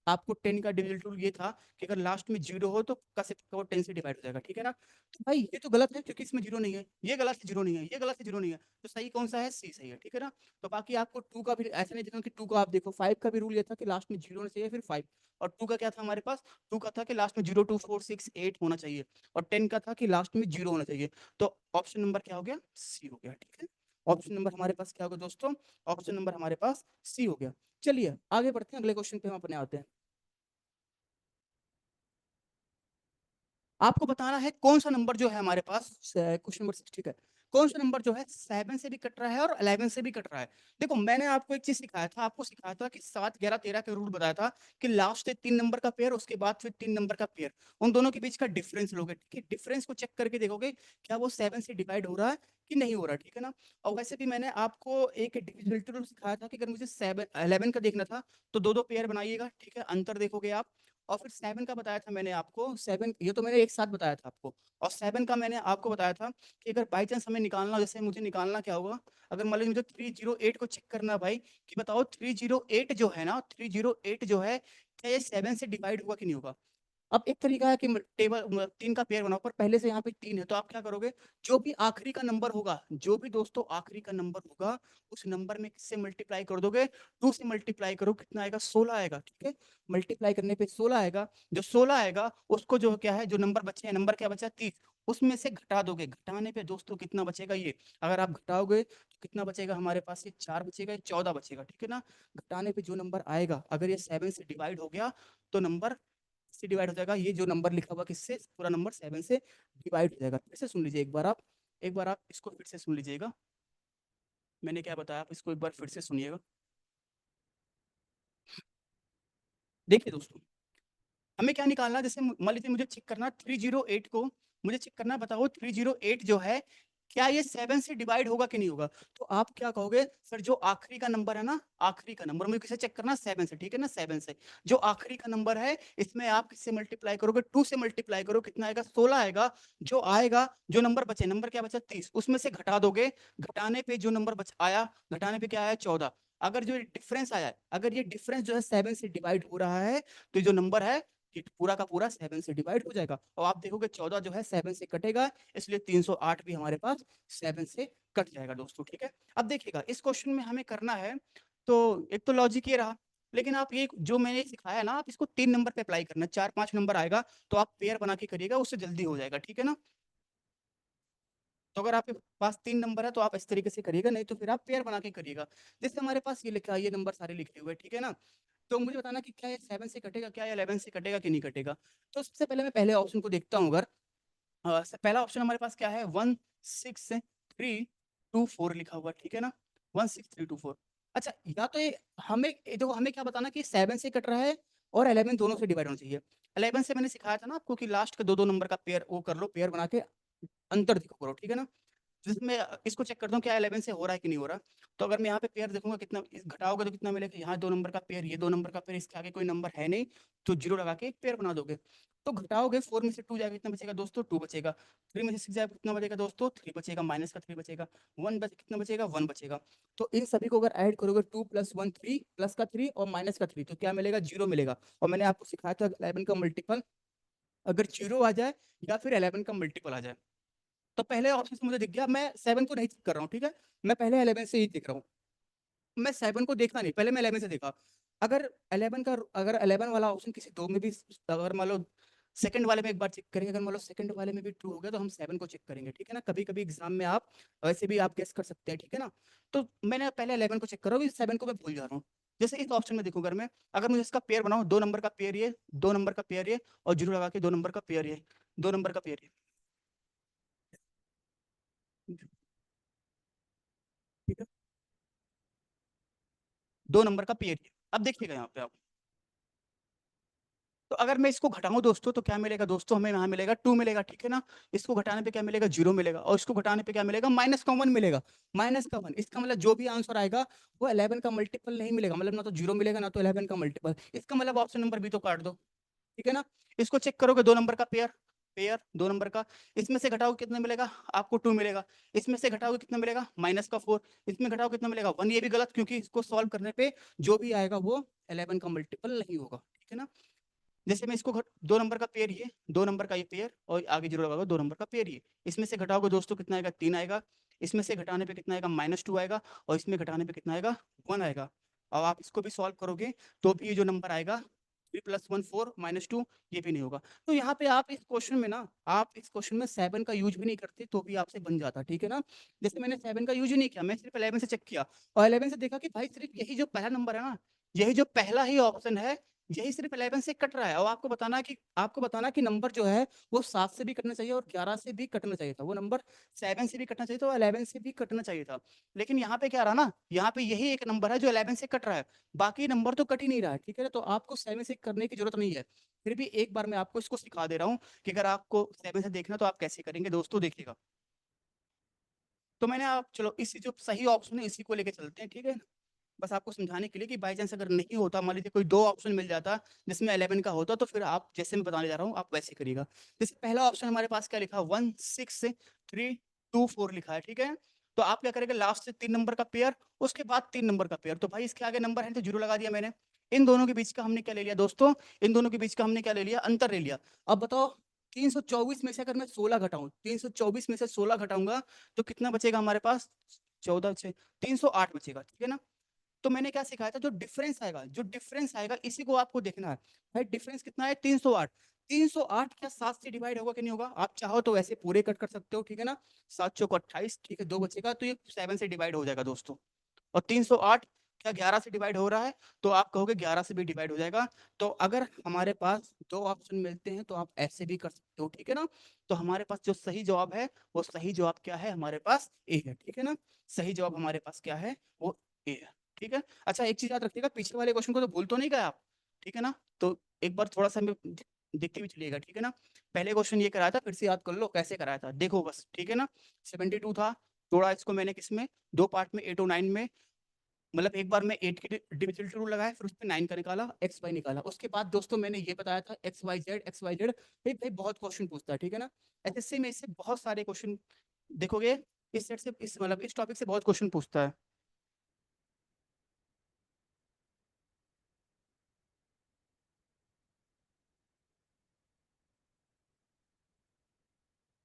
आपको 10 का डिविजिबल रूल ये था कि अगर लास्ट में जीरो हो तो पक्का से पक्का वो 10 से डिवाइड हो जाएगा, ठीक है ना। तो भाई ये तो गलत है क्योंकि इसमें जीरो नहीं है, ये गलत है, जीरो नहीं है, ये गलत है, जीरो नहीं है, तो सही कौन सा है, सी सही है, ठीक है ना। तो बाकी आपको 2 का भी ऐसा नहीं देखना कि 2 का आप देखो, 5 का भी रूल ये था कि लास्ट में जीरो होना चाहिए, फिर 5। और 2 का क्या था हमारे पास, 2 का था कि लास्ट में 0, 2, 4, 6, 8 होना चाहिए, और 10 का था कि लास्ट में जीरो होना चाहिए। तो ऑप्शन नंबर क्या हो गया, सी हो गया, ठीक है। ऑप्शन नंबर हमारे पास क्या होगा दोस्तों, ऑप्शन नंबर हमारे पास सी हो गया। चलिए आगे बढ़ते हैं, अगले क्वेश्चन पे हम अपने आते हैं। आपको बताना है कौन सा नंबर जो है हमारे पास, क्वेश्चन नंबर 6, ठीक है, कौन सा नंबर जो है 7 से भी कट रहा है और 11 से भी कट रहा है। देखो मैंने आपको एक चीज सिखाया था, आपको सिखाया था कि 7, 11, 13 का रूल बताया था कि लास्ट से 3 नंबर का पेयर, उसके बाद फिर 3 नंबर का पेयर, उन दोनों के बीच का डिफरेंस लोगे, ठीक है। डिफरेंस को चेक करके देखोगे क्या वो 7 से डिवाइड हो रहा है कि नहीं हो रहा, ठीक है ना। और वैसे भी मैंने आपको एक डिविजिबिलिटी रूल सिखाया था कि अगर मुझे 7 11 का देखना था तो दो दो पेयर बनाइएगा, ठीक है, अंतर देखोगे आप। और फिर 7 का बताया था मैंने आपको, 7 ये तो मैंने एक साथ बताया था आपको। और 7 का मैंने आपको बताया था कि अगर बाई चांस हमें निकालना, जैसे मुझे निकालना क्या होगा, अगर मान लीजिए मुझे 308 को चेक करना है भाई, कि बताओ 308 जो है ना, 308 जो है, क्या ये 7 से डिवाइड होगा कि नहीं होगा। अब एक तरीका है कि टेबल 3 का पेयर बनाओ, पर पहले से यहाँ पे 3 है, तो आप क्या करोगे, जो भी आखिरी का नंबर होगा, जो भी दोस्तों आखिरी का नंबर होगा, उस नंबर में किससे मल्टीप्लाई कर दोगे, 2 से मल्टीप्लाई करो, कितना आएगा, 16 आएगा, ठीक है। मल्टीप्लाई करने पे 16 आएगा, जो 16 आएगा उसको जो क्या है, जो नंबर बचे हैं, नंबर क्या बचा, 30, उसमें से घटा दोगे, घटाने पे दोस्तों कितना बचेगा, ये अगर आप घटाओगे तो कितना बचेगा हमारे पास, ये 4 बचेगा, ये 14 बचेगा, ठीक है ना। घटाने पे जो नंबर आएगा, अगर ये 7 से डिवाइड हो गया तो नंबर से डिवाइड हो जाएगा, ये जो नंबर लिखा हुआ किससे, पूरा नंबर 7 से डिवाइड हो जाएगा। फिर से सुन लीजिए एक बार आप, एक बार आप इसको फिर से सुन लीजिएगा, मैंने क्या बताया आप इसको एक बार फिर से सुनिएगा। देखिए दोस्तों, हमें क्या निकालना है, जैसे मान लीजिए मुझे चेक करना 308 को, मुझे चेक करना, बताओ 308 जो है क्या ये 7 से डिवाइड होगा कि नहीं होगा। तो आप क्या कहोगे, सर जो आखिरी का नंबर है ना, आखिरी का नंबर मुझे किसे चेक करना, 7 से, ठीक है ना, 7 से जो आखिरी का नंबर है, इसमें आप किससे मल्टीप्लाई करोगे, 2 से मल्टीप्लाई करो, कितना आएगा, 16 आएगा। जो आएगा, जो नंबर बचे, नंबर क्या बचा, 30, उसमें से घटा दोगे, घटाने पे जो नंबर बच आया, घटाने पे क्या आया, 14। अगर जो डिफरेंस आया है, अगर ये डिफरेंस जो है 7 से डिवाइड हो रहा है, तो जो नंबर है ये पूरा का पूरा 7 से डिवाइड हो जाएगा, और आप देखोगे 14 जो है 7 से कटेगा, इसलिए 308 भी हमारे पास 7 से कट जाएगा दोस्तों, ठीक है। अब देखिएगा इस क्वेश्चन में हमें करना है तो एक तो लॉजिक ये रहा। लेकिन आप ये जो मैंने सिखाया ना, आप इसको 3 नंबर पे अप्लाई करना, 4-5 नंबर आएगा तो आप पेयर बना के करिएगा, उससे जल्दी हो जाएगा, ठीक है ना। तो अगर आपके पास 3 नंबर है तो आप इस तरीके से करिएगा, नहीं तो फिर आप पेयर बना के करिएगा। जैसे हमारे पास ये लिखा है, ये नंबर सारे लिखे हुए हैं, ठीक है ना। तो मुझे बताना कि क्या ये 7 से कटेगा, क्या ये 11 से कटेगा कि नहीं कटेगा। तो सबसे पहले मैं पहले ऑप्शन को देखता हूँ। अगर पहला ऑप्शन हमारे पास क्या है, 1 6 3 2 4 लिखा हुआ, ठीक है ना। 1 6 3 2 4। अच्छा, या तो ये हमें देखो, हमें क्या बताना कि 7 से कट रहा है और 11 दोनों से डिवाइड होना चाहिए। 11 से मैंने सिखाया था ना आपको कि लास्ट के दो दो नंबर का पेयर वो कर लो, पेयर बना के अंतर दिखो करो, ठीक है ना। जिसमें इसको चेक करता हूँ क्या 11 से हो रहा है कि नहीं हो रहा। तो अगर मैं यहाँ पे पेयर देखूंगा कितना घटाओगे तो कितना मिलेगा, यहाँ 2 नंबर का पेयर, ये 2 नंबर का पेयर, इसके आगे कोई नंबर है नहीं, तो जीरो लगा के एक पेयर बना दोगे। तो घटाओगे, 4 में से 2 जाएगा, कितना बचेगा दोस्तों, 2 बचेगा। 3 में से 6 जाएगा, कितना बचेगा दोस्तों, 3 बचेगा, माइनस का 3 बचेगा। कितना बचेगा, 1 बचेगा। तो इन सभी को अगर ऐड करोगे, 2 + 1 3, प्लस का 3 और माइनस का 3, तो क्या मिलेगा, जीरो मिलेगा। और मैंने आपको सिखाया था 11 का मल्टीपल अगर जीरो आ जाए या फिर 11 का मल्टीपल आ जाए। तो पहले ऑप्शन से मुझे दिख गया, मैं 7 को नहीं चेक कर रहा हूँ, ठीक है। मैं पहले 11 से ही देख रहा हूँ। मैं 7 को देखा नहीं, पहले मैं 11 से देखा। अगर 11 वाला ऑप्शन किसी दो में भी, अगर मान लो सेकंड वाले में एक बार चेक करेंगे, अगर मान लो सेकंड वाले में भी ट्रू हो गया तो हम 7 को चेक करेंगे, ठीक है ना। कभी कभी एग्जाम में आप वैसे भी आप गेस कर सकते हैं, ठीक है ना। तो मैंने पहले 11 को चेक कर रहा हूँ, 7 को मैं भूल जा रहा हूँ। जैसे इस ऑप्शन में देखो, अगर मुझे इसका पेयर बनाऊं, 2 नंबर का पेयर ये, 2 नंबर का पेयर ये, और जीरो लगा के 2 नंबर का पेयर ये, 2 नंबर का पेयर ये, ठीक है। 2 नंबर का पेयर ये, अब देखिएगा यहाँ पे आप। तो अगर मैं इसको घटाऊं दोस्तों तो क्या मिलेगा दोस्तों, हमें यहाँ मिलेगा 2 मिलेगा, ठीक है ना। इसको घटाने पे क्या मिलेगा, जीरो मिलेगा, और इसको घटाने पे क्या मिलेगा, माइनस का 1 मिलेगा। माइनस का 1, इसका मतलब जो भी आंसर आएगा वो 11 का मल्टीपल नहीं मिलेगा, मतलब ना तो जीरो मिलेगा ना तो 11 का मल्टीपल। इसका मतलब ऑप्शन नंबर बी तो काट दो, ठीक है ना। इसको चेक करोगे, 2 नंबर का पेयर, पेयर 2 नंबर का, इसमें से घटाओगे कितना मिलेगा आपको, 2 मिलेगा। इसमें से घटाओगे कितना मिलेगा, माइनस का 4। इसमें घटाओगे कितना मिलेगा, 1। ये भी गलत, क्योंकि इसको सॉल्व करने पे जो भी आएगा वो 11 का मल्टीपल नहीं होगा, ठीक है ना। जैसे मैं इसको 2 नंबर का पेयर ये, 2 नंबर का ये पेयर, और आगे जीरो लगाओगे 2 नंबर का पेयर ये। इसमें से घटाओगे दोस्तों कितना आएगा, 3 आएगा। इसमें से घटाने पे कितना आएगा, -2 आएगा। और इसमें घटाने पे कितना आएगा, 1 आएगा। अब आप इसको भी सॉल्व करोगे तो भी ये जो नंबर आएगा 3 + 1 4 -2, ये भी नहीं होगा। तो यहाँ पे आप इस क्वेश्चन में ना, आप इस क्वेश्चन में 7 का यूज भी नहीं करते तो भी आपसे बन जाता, ठीक है ना। जैसे मैंने 7 का यूज ही नहीं किया, मैं सिर्फ 11 से चेक किया, और 11 से देखा कि भाई सिर्फ यही जो पहला नंबर है ना, यही जो पहला ही ऑप्शन है, यही सिर्फ 11 से कट रहा है। और आपको बताना कि नंबर जो है वो 7 से भी कटना चाहिए और 11 से भी कटना चाहिए था, वो नंबर 7 से भी कटना चाहिए था और 11 से भी कटना चाहिए था। लेकिन यहाँ पे क्या रहा ना, यहाँ पे यही एक नंबर है जो 11 से कट रहा है, बाकी नंबर तो कट ही नहीं रहा है, ठीक है ना। तो आपको 7 से करने की जरूरत नहीं है। फिर भी एक बार मैं आपको इसको सिखा दे रहा हूँ कि अगर आपको 7 से देखना तो आप कैसे करेंगे दोस्तों, देखिएगा। तो मैंने आप चलो इसी जो सही ऑप्शन है इसी को लेके चलते हैं, ठीक है। बस आपको समझाने के लिए कि बाई चांस अगर नहीं होता, मान लीजिए कोई दो ऑप्शन मिल जाता जिसमें 11 का होता, तो फिर आप जैसे मैं बताने जा रहा हूँ आप वैसे करिएगा। जैसे पहला ऑप्शन हमारे पास क्या लिखा, 1 6 3 2 4 लिखा है, ठीक है। तो आप क्या करेंगे, लास्ट से 3 नंबर का पेयर, उसके बाद 3 नंबर का पेयर। तो भाई इसके आगे नंबर है तो जीरो लगा दिया मैंने। इन दोनों के बीच का हमने क्या ले लिया दोस्तों, इन दोनों के बीच का हमने क्या ले लिया, अंतर ले लिया। अब बताओ, 324 में से अगर मैं 16 घटाऊं, 324 में से 16 घटाऊंगा तो कितना बचेगा हमारे पास, 14 से 308 बचेगा, ठीक है ना। तो मैंने क्या सिखाया था, जो डिफरेंस आएगा इसी को आपको देखना है। भाई डिफरेंस कितना है, 308। 308 क्या 7 से डिवाइड होगा कि नहीं होगा, आप चाहो तो वैसे पूरे कट कर सकते हो, ठीक है ना। 7 चौक 28, ठीक है, 2 बचेगा, तो ये 7 से डिवाइड हो जाएगा दोस्तों। और 308 क्या 11 से डिवाइड हो रहा है, तो आप कहोगे 11 से भी डिवाइड हो जाएगा। तो अगर हमारे पास दो ऑप्शन मिलते हैं तो आप ऐसे भी कर सकते हो, ठीक है ना। तो हमारे पास जो सही जवाब है, वो सही जवाब क्या है हमारे पास, ए है, ठीक है ना। सही जवाब हमारे पास क्या है, वो ए है, ठीक है। अच्छा एक चीज याद रखिएगा, पीछे वाले क्वेश्चन को तो भूल तो नहीं गए आप, ठीक है ना। तो एक बार थोड़ा सा देखते भी चलिएगा, ठीक है ना। पहले क्वेश्चन ये कराया था, फिर से याद कर लो कैसे कराया था, देखो बस, ठीक है ना। 72 था, तोड़ा इसको मैंने किसमें, दो पार्ट में, 8 और 9 में। मतलब एक बार मैं 8 की डिविजिबिलिटी रूल लगाया, फिर उस पे 9 का निकाला, एक्स वाई निकाला। उसके बाद दोस्तों मैंने ये बताया था X Y Z, X Y Z. भाई भाई बहुत क्वेश्चन पूछता है, ठीक है ना। एसएससी में इससे बहुत सारे क्वेश्चन देखोगे, इस सेट से, इस मतलब इस टॉपिक से बहुत क्वेश्चन पूछता है,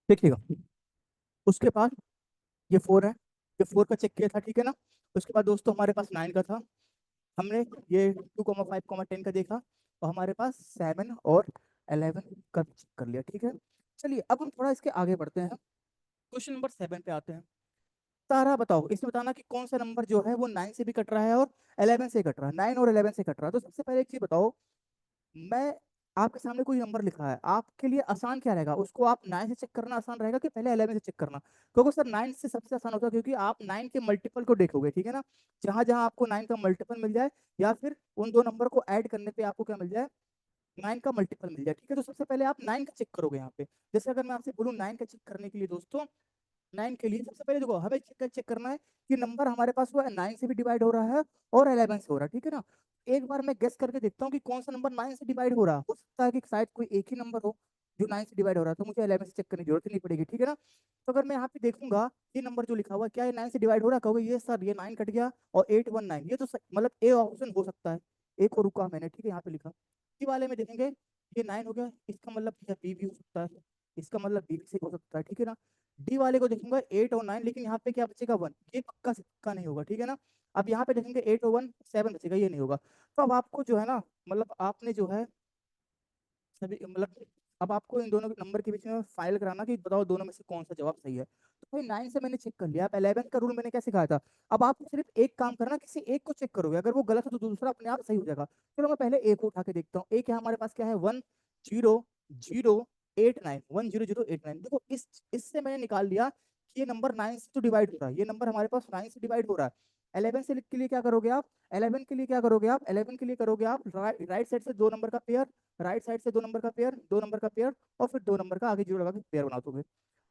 देखिएगा। उसके बाद ये 4 है, ये 4 का चेक किया था, ठीक है ना। उसके बाद दोस्तों हमारे पास 9 का था, हमने ये 2,5,10 का देखा और हमारे पास 7 और 11 का चेक कर लिया, ठीक है। चलिए अब हम थोड़ा इसके आगे बढ़ते हैं, क्वेश्चन नंबर 7 पे आते हैं। तारा बताओ, इसमें बताना कि कौन सा नंबर जो है वो 9 से भी कट रहा है और 11 से कट रहा है, 9 और 11 से कट रहा है। तो सबसे पहले एक चीज बताओ, मैं आपके सामने कोई नंबर लिखा है, आपके लिए आसान क्या रहेगा, उसको आप 9 से चेक करना आसान रहेगा कि पहले 11 से चेक करना? क्योंकि सर 9 से सबसे आसान होता है, क्योंकि आप 9 के मल्टीपल को देखोगे, ठीक है ना। जहां जहां आपको 9 का मल्टीपल मिल जाए या फिर उन दो नंबर को ऐड करने पे आपको क्या मिल जाए, 9 का मल्टीपल मिल जाए, ठीक है। तो सबसे पहले आप 9 का चेक करोगे यहाँ पे। जैसे अगर मैं आपसे बोलूँ 9 का चेक करने के लिए दोस्तों, 9 के लिए सबसे पहले देखो हमें चेक करना है कि नंबर हमारे पास हुआ है 9 से भी डिवाइड हो रहा है और 11 से हो रहा है, ठीक है ना। एक बार मैं गेस करके देखता हूँ कि कौन सा नंबर 9 से डिवाइड हो रहा है। हो सकता है कि शायद कोई एक ही नंबर हो जो 9 से डिवाइड हो रहा है, तो मुझे 11 से चेक करने की जरूरत नहीं पड़ेगी, ठीक है ना। तो अगर मैं यहाँ पे देखूंगा ये नंबर जो लिखा हुआ है, क्या ये 9 से डिवाइड हो रहा है? कहोगे ये सर ये 9 कट गया और 819, ये तो मतलब ए ऑप्शन हो सकता है। एक को रुका मैंने, ठीक है, यहाँ पे लिखा। सी वाले में देखेंगे ये 9 हो गया, इसका मतलब बी भी हो सकता है, इसका मतलब बी से हो सकता है, ठीक है ना। डी वाले को देखूंगा 8 और 9, लेकिन यहाँ पे क्या बचेगा 1, ये पक्का से पक्का नहीं होगा, ठीक है ना। अब यहाँ पे देखेंगे 8 और 1 7 बचेगा, ये नहीं होगा। तो अब आपको जो है ना, मतलब आपने जो है सभी मतलब अब आपको इन दोनों के नंबर के बीच में फाइल कराना कि बताओ दोनों में से कौन सा जवाब सही है। तो भाई 9 से मैंने चेक कर लिया, अब 11 का रूल मैंने क्या सिखाया था। अब आप सिर्फ एक काम करना, किसी एक को चेक करोगे, अगर वो गलत है तो दूसरा अपने आप सही हो जाएगा। चलो मैं पहले एक को उठा के देखता हूँ। एक है हमारे पास क्या है, 1 0 0 8 9, 1 0 0 8 9। देखो इससे मैंने निकाल लिया कि ये नंबर 9 से तो डिवाइड हो रहा है, ये नंबर हमारे पास 9 से डिवाइड हो रहा है। 11 से के लिए क्या करोगे आप, 11 के लिए क्या करोगे आप, 11 के लिए करोगे आप राइट साइड से दो नंबर का पेयर, राइट साइड से दो नंबर का पेयर, दो नंबर का पेयर, और फिर दो नंबर का आगे जीरो लगा के पेयर बना दोगे।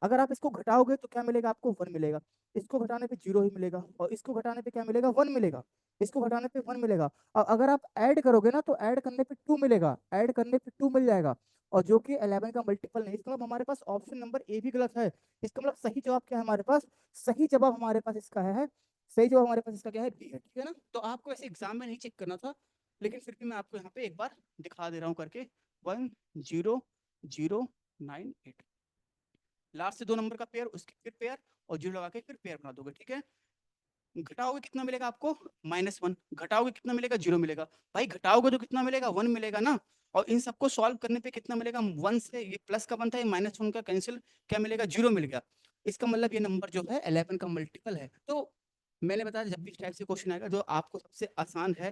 अगर आप इसको घटाओगे तो क्या मिलेगा आपको, 1 मिलेगा। इसको घटाने पे जीरो ही मिलेगा, और इसको घटाने पे क्या मिलेगा, 1 मिलेगा। इसको घटाने पे 1 मिलेगा। और अगर आप ऐड करोगे ना तो ऐड करने पे 2 मिलेगा, ऐड करने पे 2 मिल जाएगा, और जो कि 11 का मल्टीपल नहीं। इसका मतलब हमारे पास ऑप्शन नंबर ए भी गलत है। इसका मतलब सही जवाब क्या है हमारे पास, सही जवाब हमारे पास इसका है, सही जवाब हमारे पास इसका क्या है, बी है, ठीक है ना। तो आपको ऐसे एग्जाम में नहीं चेक करना था, लेकिन फिर भी मैं आपको यहाँ पे एक बार दिखा दे रहा हूँ करके। 1 0 0 9 8, लास्ट से दो नंबर का पेयर, उसके फिर पेयर, और जीरो लगा के फिर पेयर बना दोगे, ठीक है। घटाओगे कितना मिलेगा आपको, -1। घटाओगे कितना मिलेगा, जीरो मिलेगा। भाई घटाओगे तो कितना मिलेगा, 1 मिलेगा ना। और इन सबको सॉल्व करने पे कितना मिलेगा, 1 से ये प्लस का बनता है, -1 का कैंसिल, क्या मिलेगा, जीरो मिल गया। इसका मतलब ये नंबर जो है 11 का मल्टीपल है। तो मैंने बताया जब भी इस टाइप से क्वेश्चन आएगा जो आपको सबसे आसान है,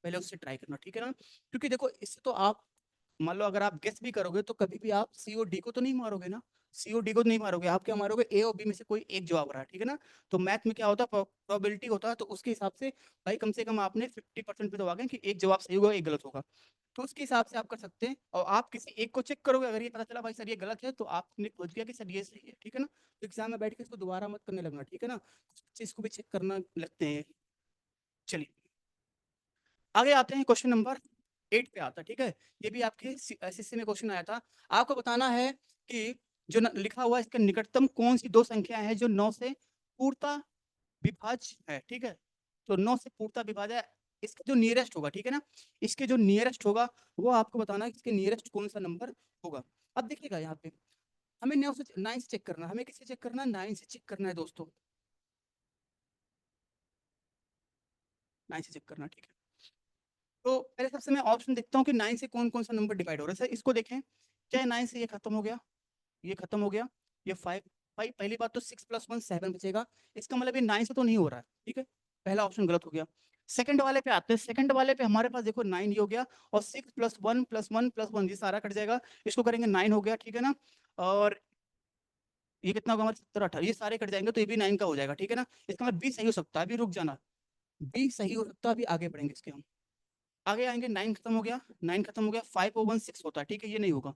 पहले उससे ट्राई करना, ठीक है ना। क्योंकि देखो इससे तो आप मान लो अगर आप गेस भी करोगे तो कभी भी आप सी और डी को तो नहीं मारोगे ना, सी और डी को तो नहीं मारोगे, आप क्या मारोगे, ए और बी में से कोई एक जवाब रहा है, ठीक है ना। तो मैथ में क्या होता है, प्रोबेबिलिटी होता है, तो उसके हिसाब से भाई कम से कम आपने 50% पे तो आ गए कि एक जवाब सही होगा एक गलत होगा। तो उसके हिसाब से आप कर सकते हैं, और आप किसी एक को चेक करोगे, अगर ये पता चला भाई सर ये गलत है, तो आपने खोज गया कि सर ये सही है, ठीक है ना। तो एग्जाम में बैठ के इसको दोबारा मत करने लगना, ठीक है ना। कुछ बच्चे इसको भी चेक करना लगते हैं। चलिए आगे आते हैं, क्वेश्चन नंबर 8 पे आता है, ठीक है। ये भी आपके एसएससी में क्वेश्चन आया था। आपको बताना है कि जो लिखा हुआ है इसके निकटतम कौन सी दो संख्या है जो 9 से पूर्णतः विभाज्य है, ठीक है। तो 9 से पूर्णतः विभाज्य है, इसका जो नियरेस्ट होगा, ठीक है ना, इसके जो नियरेस्ट होगा वो आपको बताना है कि इसके नियरेस्ट कौन सा नंबर होगा। अब देखिएगा यहाँ पे हमें 9 से चेक करना है, हमें किससे चेक करना है, 9 से चेक करना है दोस्तों, 9 से चेक करना, ठीक है। तो पहले सबसे मैं ऑप्शन देखता हूँ कि 9 से कौन कौन सा नंबर डिवाइड हो रहा है। सर इसको देखें, क्या 9 से ये खत्म हो गया, ये खत्म हो गया, ये 5, भाई पहली बात तो 6 + 1 7 बचेगा, इसका मतलब ये 9 से तो नहीं हो रहा है, ठीक है, पहला ऑप्शन गलत हो गया। सेकंड वाले पे आते हैं, सेकंड वाले पे हमारे पास देखो 9 ये हो गया, और 6 + 1 + 1 + 1 ये सारा कट जाएगा, इसको करेंगे 9 हो गया, ठीक है ना। और ये कितना होगा हमारे 17 18, ये सारे कट जाएंगे तो ये भी 9 का हो जाएगा, ठीक है ना। इसका मतलब बी सही हो सकता है, अभी रुक जाना, बी सही हो सकता है, अभी आगे बढ़ेंगे इसके हम। आगे आएंगे, 9 खत्म हो गया, 9 खत्म हो गया, 5 और 1 6 होता है, ठीक है, ये नहीं होगा।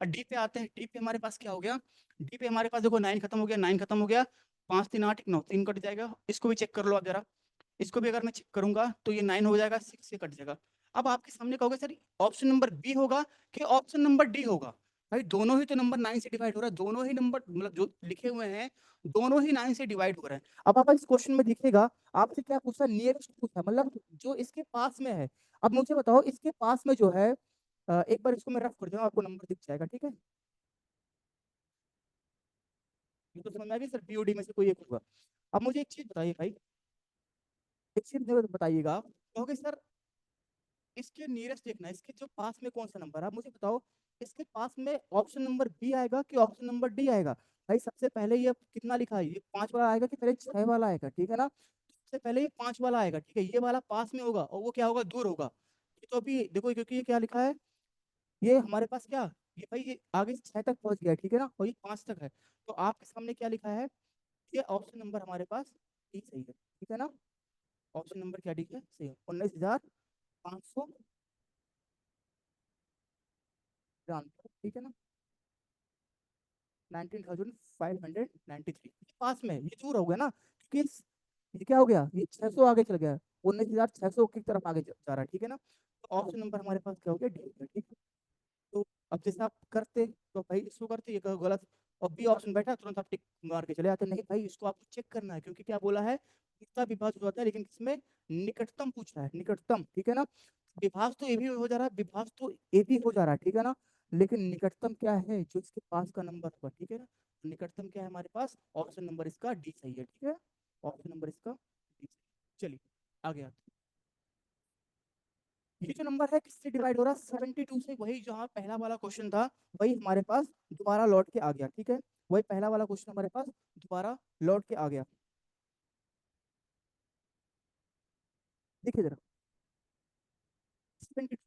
और डी पे आते हैं, डी पे हमारे पास क्या हो गया, डी पे हमारे पास देखो 9 खत्म हो गया, 9 खत्म हो गया, 5 3 8 9 3 कट जाएगा, इसको भी चेक कर लो आप जरा। इसको भी अगर मैं चेक करूंगा तो ये 9 हो जाएगा, 6 से कट जाएगा। अब आपके सामने कहोगे सर ऑप्शन नंबर बी होगा कि ऑप्शन नंबर डी होगा। भाई दोनों ही तो नंबर 9 से डिवाइड हो रहा है, दोनों ही नंबर मतलब जो लिखे हुए हैं दोनों ही 9 से डिवाइड हो रहे हैं। अब आप इस क्वेश्चन में देखिएगा आपसे क्या पूछा, नियरेस्ट पूछा, मतलब जो इसके पास में है। अब मुझे बताओ इसके पास में जो है, एक बार इसको मैं रफ कर दूं आपको नंबर दिख जाएगा, ठीक है। ये तो समझ में आ गई सर, बीओडी में से कोई एक होगा। अब मुझे एक चीज बताइए भाई, एक चीज मुझे बताइएगा, कहोगे सर इसके नियरेस्ट देखना, इसके जो पास में कौन सा नंबर है, आप मुझे बताओ इसके पास में ऑप्शन नंबर बी आएगा कि ऑप्शन नंबर डी आएगा। भाई सबसे पहले ये कितना लिखा है, ये 5 वाला आएगा कि पहले 6 वाला आएगा, ठीक है ना। सबसे पहले ये 5 वाला आएगा, ठीक है, ये वाला पास में होगा और वो क्या होगा, दूर होगा। ये तो अभी देखो, क्योंकि ये क्या लिखा है, ये हमारे पास क्या, ये भाई ये आगे से 6 तक पहुंच गया, ठीक है ना, और ये 5 तक है। तो आपके सामने क्या लिखा है, ये ऑप्शन नंबर हमारे पास डी सही है, ठीक है ना। ऑप्शन नंबर क्या डी है, सही है, 19,500 ठीक है ना, 19,593 पास में, ये दूर हो गया ना, क्योंकि ये क्या हो गया, ये 600 आगे चल गया, 19,600 की तरफ आगे जा रहा है, ठीक है ना। तो ऑप्शन नंबर हमारे पास क्या हो गया, डी, ठीक है। तो अब जैसे आप करते तो भाई इसको करते, ये गलत, और बी ऑप्शन बैठा तुरंत आप टिक मार के चले आते, नहीं भाई इसको आपको चेक करना है, क्योंकि क्या बोला है, कितना विभाज्य होता है, लेकिन इसमें निकटतम पूछ रहा है, निकटतम, ठीक है ना। विभाज तो ए भी हो जा रहा है, विभाज तो ए भी हो जा रहा है, ठीक है ना, लेकिन निकटतम क्या है, जो इसके पास का नंबर होगा, ठीक है ना। निकटतम क्या है हमारे पास, ऑप्शन नंबर इसका डी सही है, ठीक है, ऑप्शन नंबर इसका डी। चलिए आगे आते हैं। ये जो नंबर है किससे डिवाइड हो रहा है, 72 से, वही जहाँ पहला वाला क्वेश्चन था, वही हमारे पास दोबारा लौट के आ गया, ठीक है। वही पहला वाला क्वेश्चन हमारे पास दोबारा लौट के आ गया। देखिए जरा 72,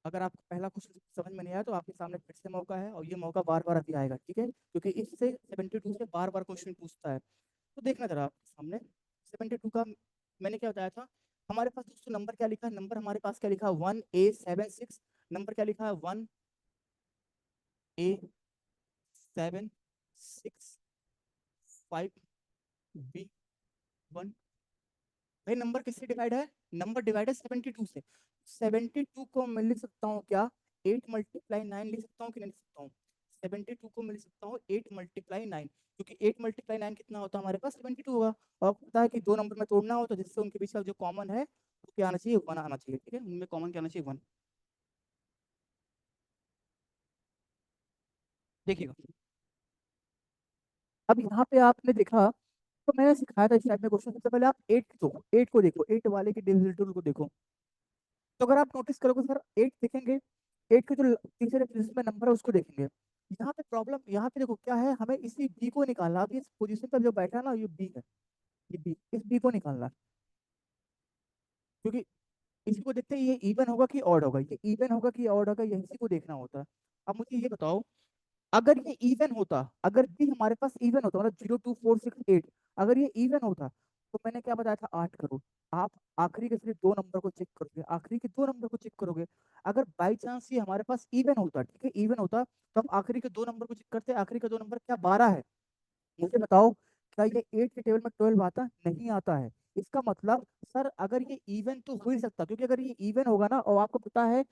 अगर आपको पहला क्वेश्चन समझ में नहीं आया तो आपके सामने फिर से मौका है, और ये मौका बार बार अभी आएगा, ठीक है, क्योंकि इससे 72 से बार बार क्वेश्चन पूछता है। तो देखना जरा आपके सामने 72 का मैंने क्या बताया था, हमारे पास दोस्तों नंबर क्या लिखा है, नंबर हमारे पास क्या लिखा है, 1A76, नंबर क्या लिखा है, 1A76 5B1। भाई नंबर किससे डिवाइड है, नंबर डिवाइड है 72 से। 72 को मैं लिख सकता हूँ क्या, 8 × 9 लिख सकता हूँ कि नहीं लिख सकता हूँ, 72 को मैं लिख सकता हूँ 8 × 9, क्योंकि 8 × 9 कितना होता है हमारे पास, 72 होगा। और आपको पता है कि दो नंबर में तोड़ना हो तो जिससे उनके बीच का जो कॉमन है वो क्या आना चाहिए, 1 आना चाहिए, ठीक है, उनमें कॉमन क्या आना चाहिए, 1। देखिएगा, अब यहाँ पे आपने देखा, तो मैंने सिखाया था इस टाइप में क्वेश्चन, सबसे पहले आप 8 को देखो, 8 वाले के डिविजिबल रूल को देखो। तो अगर आप नोटिस करोगे सर 8 देखेंगे, 8 के जो तीसरे पोजीशन में नंबर है उसको देखेंगे। यहाँ पे प्रॉब्लम, यहाँ पे देखो क्या है, हमें इसी बी को निकालना, अब इस पोजीशन पर जो बैठा है ना, ये बी है, ये बी, इस बी को निकालना है। क्योंकि इसी को देखते हैं ये इवन होगा कि ऑड होगा, ये इवन होगा कि ऑड होगा, ये इसी को देखना होता है। अब मुझे ये बताओ, अगर ये इवन होता, अगर भी हमारे पास इवन होता, मतलब 0, 2, 4, 6, 8, अगर ये इवन होता तो मैंने क्या बताया था, 8 करोड़। आप आखिरी के सिर्फ दो नंबर को चेक करोगे, आखिरी के दो नंबर को चेक करोगे। अगर बाई चांस ये हमारे पास इवन होता, ठीक है, इवन होता, तो हम आखिरी के दो नंबर को चेक करते, आखिरी के दो नंबर क्या 12 है। मुझे बताओ, क्या ये 8 के टेबल में 12 आता, नहीं आता है। इसका मतलब सर अगर ये इवन तो हो ही सकता, क्योंकि अगर ये इवन होगा ना, और आपको पता है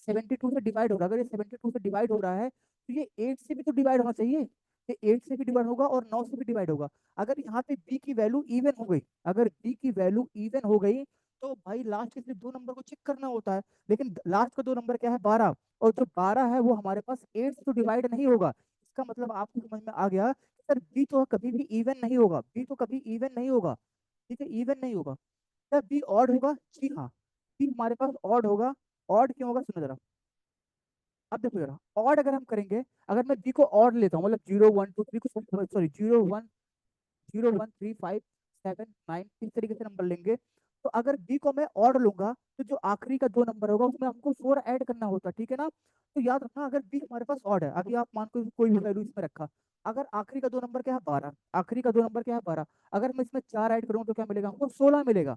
72 से डिवाइड हो रहा है, अगर ये 72 से डिवाइड हो रहा है तो ये 8 से भी तो डिवाइड होना चाहिए, ये 8 से भी डिवाइड होगा और 9 से भी डिवाइड होगा। अगर यहाँ पे बी की वैल्यू इवन हो गई, अगर बी की वैल्यू इवन हो गई, तो भाई लास्ट के सिर्फ दो नंबर को चेक करना होता है, लेकिन लास्ट का दो नंबर क्या है, 12, और जो 12 है वो हमारे पास 8 से तो डिवाइड नहीं होगा। इसका मतलब आपको समझ में आ गया, सर बी तो कभी भी इवन नहीं होगा, बी तो कभी इवन नहीं होगा, ठीक है, इवन नहीं होगा। क्या बी ऑड होगा, जी हाँ, बी हमारे पास ऑड होगा। ऑड क्यों होगा, सुनो जरा, अब देखो जरा, ऑड अगर हम करेंगे, अगर मैं बी को ऑड लेता हूँ, मतलब 0, 1, 2, 3 को, सॉरी 0, 1, 0, 1, 3, 5, 7, 9 इस तरीके से नंबर लेंगे, तो अगर बी को मैं ऑड लूंगा तो जो आखिरी का दो नंबर होगा उसमें हमको 4 ऐड करना होता, ठीक है ना। तो याद रखना, अगर बी हमारे पास ऑड है, अभी आप मान को कोई भी वैल्यू इसमें रखा, अगर आखिरी का दो नंबर क्या है, 12, आखिरी का दो नंबर क्या है, 12, अगर मैं इसमें 4 ऐड करूँ तो क्या मिलेगा हमको, 16 मिलेगा।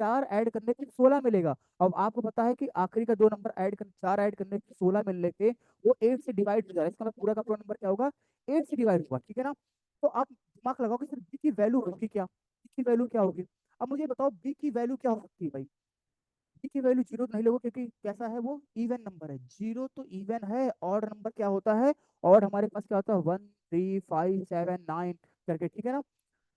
4 ऐड करने पे 16 मिलेगा। अब आपको पता है कि आखिरी का दो नंबर ऐड कर, 4 ऐड करने पे 16 मिलने पे वो 8 से डिवाइड हो जा रहा है, इसका मतलब पूरा का पूरा नंबर क्या होगा, 8 से डिवाइड होगा, ठीक है ना। तो आप दिमाग लगाओ कि सर बी की वैल्यू होगी क्या, बी की वैल्यू क्या होगी। अब मुझे बताओ बी की वैल्यू क्या हो सकती है भाई, बी की वैल्यू जीरो नहीं लोगे, क्योंकि कैसा है वो, इवन नंबर है, जीरो तो इवन है, ऑड नंबर क्या होता है, और हमारे पास क्या होता है, 1, 3, 5, 7, 9 करके, ठीक है ना।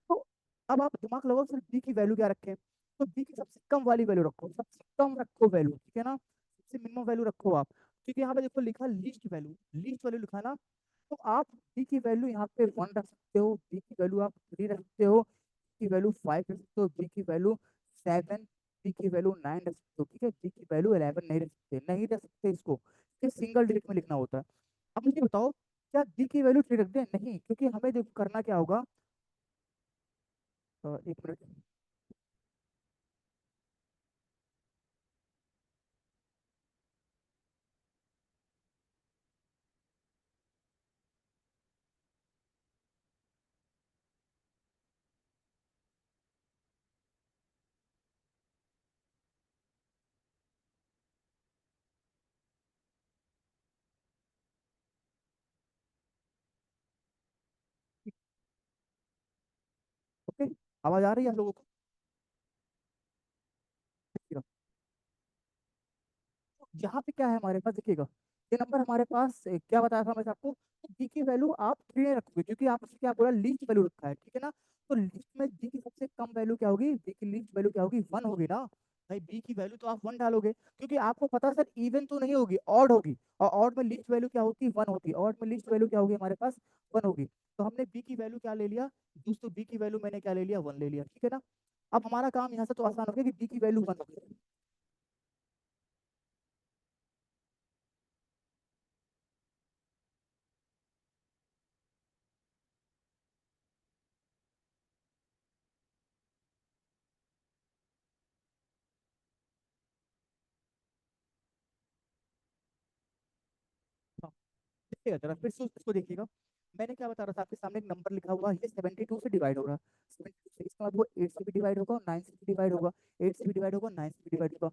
तो अब आप दिमाग लगाओ सर बी की वैल्यू क्या रखें, तो बी की सबसे कम वाली वैल्यू रखो, सबसे कम रखो वैल्यू, ठीक है ना, सबसे मिनिमम वैल्यू रखो आप, क्योंकि यहाँ पे देखो लिखा लीस्ट वैल्यू, लीस्ट वैल्यू लिखा ना। तो आप बी की वैल्यू यहाँ पे 1 रख सकते हो, बी की वैल्यू आप 3 रख सकते हो, की वैल्यू 5 रख सकते हो, बी की वैल्यू 7, बी की वैल्यू 9 रख सकते हो, ठीक है, बी की वैल्यू 11 नहीं रख सकते, नहीं रख सकते इसको, ये सिंगल डिजिट में लिखना होता है। अब मुझे बताओ, क्या बी की वैल्यू 3 रख दें? नहीं, क्योंकि हमें देखो करना क्या होगा। एक मिनट। ओके, आवाज आ रही है आप लोगों को? यहाँ पे क्या है हमारे पास, देखिएगा, ये नंबर हमारे पास क्या बताया था मैं आपको, बी की वैल्यू आप 3 रखोगे, क्योंकि आप उससे क्या बोला, लीस्ट वैल्यू रखा है, ठीक है ना। तो लिस्ट में बी की सबसे कम वैल्यू क्या होगी, बी की लीस्ट वैल्यू क्या होगी, 1 होगी ना। भाई बी की वैल्यू तो आप 1 डालोगे, क्योंकि आपको पता है सर इवन तो नहीं होगी, ऑड होगी, और ऑड में लिस्ट वैल्यू क्या होती है, 1 होती है, ऑड में लिस्ट वैल्यू क्या होगी हमारे पास, 1 होगी। तो हमने बी की वैल्यू क्या ले लिया दोस्तों, बी की वैल्यू मैंने क्या ले लिया, 1 ले लिया, ठीक है ना। अब हमारा काम यहाँ से तो आसान हो गया कि बी की वैल्यू 1 हो गई। हाँ, देखिएगा जरा फिर से इसको देखिएगा। मैंने क्या बता रहा था, आपके सामने एक नंबर लिखा हुआ है, ये 72 से डिवाइड हो रहा है, 72 से, इसका मतलब वो 8 से भी डिवाइड होगा और 9 से भी डिवाइड होगा, 8 से भी डिवाइड होगा, 9 से भी डिवाइड होगा।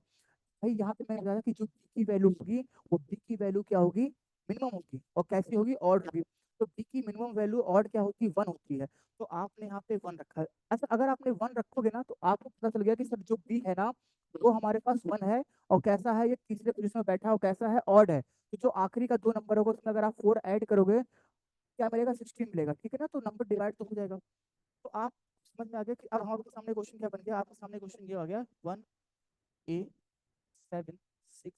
भाई यहाँ पे मैंने बताया कि जो बी की वैल्यू होगी, वो बी की वैल्यू क्या होगी, मिनिमम होगी, और कैसी होगी, ऑड होगी। तो बी की मिनिमम वैल्यू ऑड क्या होती है, 1 होती है। तो आपने यहाँ पे 1 रखा है। अच्छा, अगर आपने 1 रखोगे ना, तो आपको पता चल गया कि सर जो बी है ना, वो हमारे पास 1 है, और कैसा है, ये तीसरे पोजीशन में बैठा है, और कैसा है, ऑड है। तो जो आखिरी का 2 नंबर होगा, उसमें अगर आप 4 ऐड करोगे, क्या मिलेगा, 16 मिलेगा, ठीक है ना। तो नंबर डिवाइड तो हो जाएगा। तो आप समझ में आ गया कि अब हमारे सामने क्वेश्चन क्या बन गया, आपके सामने क्वेश्चन ये आ गया, 1 A 7 6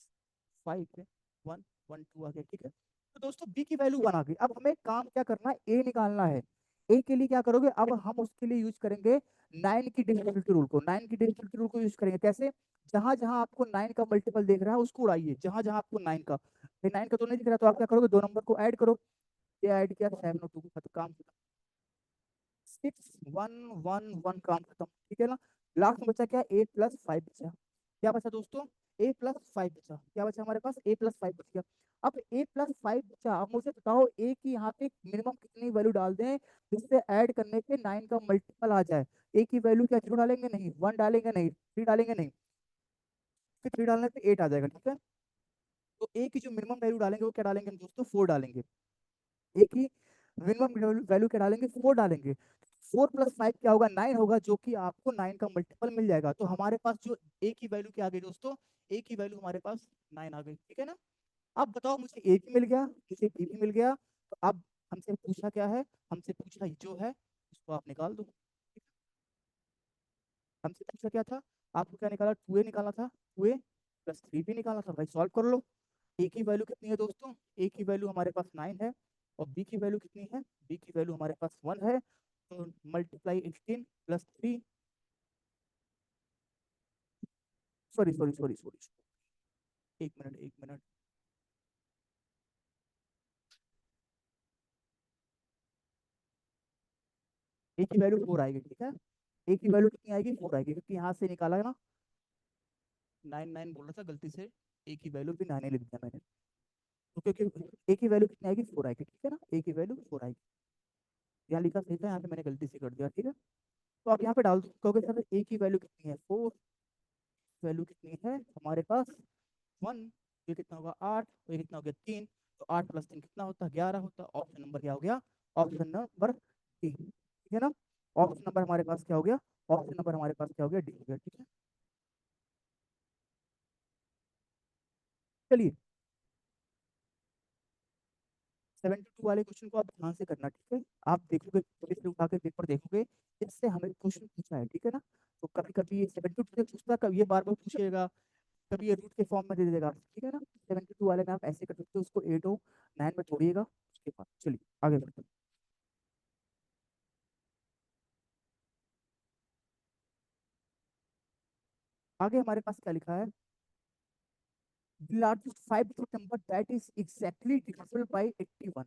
5 1 1 2 आ गया, ठीक है। तो दोस्तों बी की वैल्यू 1 आ गई। अब हमें काम क्या करना है, ए निकालना है। ए के लिए क्या करोगे, अब हम उसके लिए यूज करेंगे 9 की डिविजिबिलिटी रूल को, 9 की डिविजिबिलिटी रूल को यूज करेंगे। कैसे, जहां जहां आपको 9 का मल्टीपल देख रहा है उसको उड़ाइए, जहां जहां आपको 9 का, 9 का तो नहीं दिख रहा, तो आप क्या करोगे, 2 नंबर को ऐड करो। ये ऐड किया, 7 और 2 का तो काम 6 1 1 1, काम खत्म, ठीक है ना। लास्ट में बचा क्या, 8 + 5 बचा। क्या बचा दोस्तों, A + 5 बचा। क्या बचा हमारे पास, A + 5 बच गया। अब A + 5 बचा, अब मुझे बताओ ए की यहाँ पे मिनिमम कितनी वैल्यू डाल दें जिससे ऐड करने पे 9 का मल्टीपल आ जाए। ए की वैल्यू क्या 0 डालेंगे, नहीं, 1 डालेंगे, नहीं, 3 डालेंगे, नहीं, फिर 3 डालने पे 8 आ जाएगा, ठीक है। तो ए की जो मिनिमम वैल्यू डालेंगे वो क्या डालेंगे हम दोस्तों, 4 डालेंगे। एक ही मिनिमम वैल्यू क्या डालेंगे, 4 डालेंगे। 4 + 5 क्या होगा, 9 होगा, जो कि आपको 9 का मल्टीपल मिल जाएगा। तो हमारे पास जो ए की वैल्यू क्या आ गई दोस्तों, ए की वैल्यू हमारे पास 9 आ गई, ठीक है ना। अब बताओ, मुझे ए भी मिल गया, मुझे बी भी मिल गया। तो अब हमसे पूछा क्या है, हमसे पूछा जो है उसको आप निकाल दो। हमसे पूछा क्या था, आपको क्या निकाला, 2A निकालना था, 2A + 3B निकालना था। भाई सॉल्व कर लो। ए की वैल्यू कितनी है दोस्तों, ए की वैल्यू हमारे पास 9 है, और बी की वैल्यू कितनी है, बी की वैल्यू हमारे पास 1 है। तो multiply 18 + 3, sorry sorry sorry sorry, एक मिनट एक मिनट। ए की वैल्यू 4 आएगी, ठीक है। ए की वैल्यू कितनी आएगी, 4 आएगी, क्योंकि यहाँ से निकाला है ना, 9 9 बोल रहा था गलती से, ए की वैल्यू भी 9 लिख दिया मैंने। तो क्योंकि ए की वैल्यू कितनी आएगी, 4 आएगी, ठीक है ना, ए की वैल्यू 4 आएगी। यहाँ लिखा सही था, यहाँ पे मैंने गलती से कर दिया, ठीक है। तो आप यहाँ पे डाल दो, कहोगे सर ए की वैल्यू कितनी है, 4, वैल्यू कितनी है हमारे पास 1, ये कितना होगा 8, ये कितना हो गया 3। तो 8 + 3 कितना होता है, 11 होता है। ऑप्शन नंबर क्या हो गया, ऑप्शन नंबर डी, ठीक है ना। ऑप्शन नंबर हमारे पास क्या हो गया, ऑप्शन नंबर हमारे पास क्या हो गया, डी हो गया, ठीक है। चलिए, 72 वाले क्वेश्चन को आप ध्यान से करना, ठीक है। आप देखोगे, थोड़ी से उठा के पेपर देखोगे, इससे हमें क्वेश्चन पूछा है, ठीक है ना। तो कभी कभी ये 72 से पूछता है, कभी ये बार बार पूछेगा, कभी ये रूट के फॉर्म में दे देगा, ठीक है ना। 72 वाले में आप ऐसे कर सकते हो, उसको 8 हो 9 में तोड़िएगा, उसके बाद चलिए आगे बढ़ते हैं। आगे हमारे पास क्या लिखा है, largest 5 digit number that is exactly divisible by 81।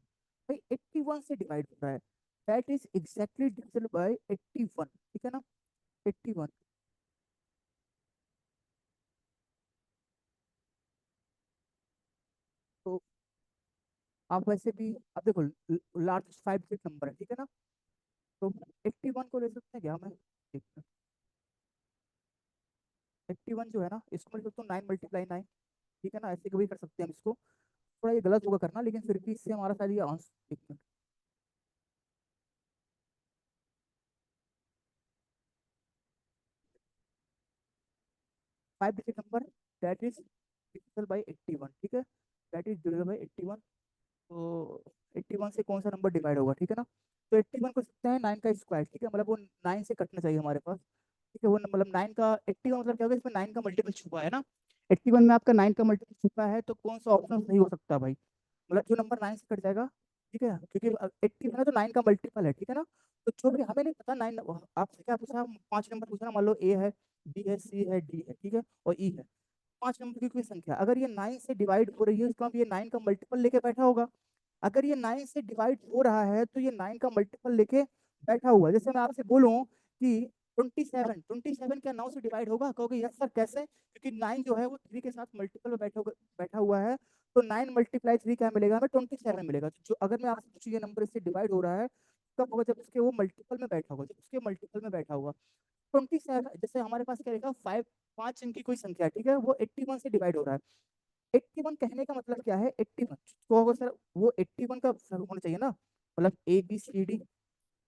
भाई 81 से डिवाइड हो रहा है, that is exactly divisible by 81, ठीक है ना, 81। तो आप वैसे भी, अब देखो लार्जेस्ट 5 डिजिट नंबर है, ठीक है ना, तो 81 को ले सकते हैं क्या मैं, 81 जो है ना, इसको मैं लिख सकता हूँ 9 × 9, ठीक है ना, ऐसे कभी कर सकते हैं हम इसको। थोड़ा ये गलत होगा करना, लेकिन फिर भी इससे हमारा शायद ये answer, 5 digit number that is divisible by 81, ठीक है, दैट इज डिविजिबल बाई 81। तो 81 से कौन सा नंबर डिवाइड होगा, ठीक है ना, तो 81 को सकते हैं 9 का स्क्वायर, ठीक है, मतलब वो 9 से कटना चाहिए हमारे पास, ठीक है, वो मतलब 9 का 81 मतलब क्या होगा, इसमें 9 का मल्टीपल छुपा है ना, 81 में आपका 9 का मल्टीपल छुपा है, तो कौन सा ऑप्शन सही हो सकता है भाई, मतलब जो नंबर 9 से कट जाएगा, ठीक है, क्योंकि 80 है तो 9 का मल्टीपल है, ठीक है ना, तो जो भी हमें नहीं पता 9, आपसे क्या पूछा, 5 नंबर पूछा ना, मान लो ए है, बी है, सी है, डी है, ठीक है, और ई है, 5 नंबर की कोई संख्या अगर ये 9 से डिवाइड हो रही है, इसका मतलब ये 9 का मल्टीपल लेके बैठा होगा, अगर ये 9 से डिवाइड हो रहा है तो ये 9 का मल्टीपल लेके बैठा हुआ है। जैसे मैं आपसे बोलूं कि 27 क्या 9 से डिवाइड होगा, कहोगे यस सर कैसे, क्योंकि 9 जो है वो 3 के साथ मल्टीपल में बैठा हुआ है, तो 9 × 3 क्या मिलेगा हमें, 27 मिलेगा। तो जो अगर मैं आपसे पूछूं ये नंबर इससे डिवाइड हो रहा है, कब होगा, जब उसके वो मल्टीपल में बैठा होगा, जब उसके मल्टीपल में बैठा होगा। 27, जैसे हमारे पास क्या लिखा, 5 अंक की कोई संख्या है, ठीक है, वो 81 से डिवाइड हो रहा है। 81 कहने का मतलब क्या है, 81 तो होगा सर, वो 81 का होना चाहिए ना, मतलब A B C D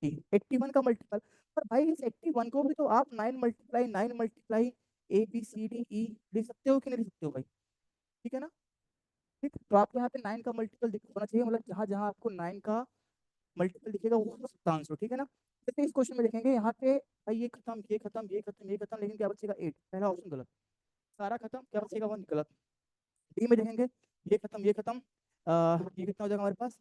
E, 81 का मल्टीपल। पर भाई इस 81 को भी तो आप 9 × 9 A B C D E लिख सकते हो कि नहीं लिख सकते हो भाई, ठीक है ना, ठीक, तो आपको यहाँ पे 9 का मल्टीपल होना चाहिए, मतलब जहां जहां आपको 9 का मल्टीपल दिखेगा वो हो सकता आंसर, ठीक है ना। जैसे इस क्वेश्चन में देखेंगे यहाँ पे, भाई ये खत्म, ये खत्म, ये खत्म, ये खत्म, लेकिन क्या बचेगा 8, पहला ऑप्शन गलत, सारा खत्म, क्या बचेगा 1 गलत। डी में देखेंगे, ये खत्म, ये खत्म, ये कितना हो जाएगा हमारे पास,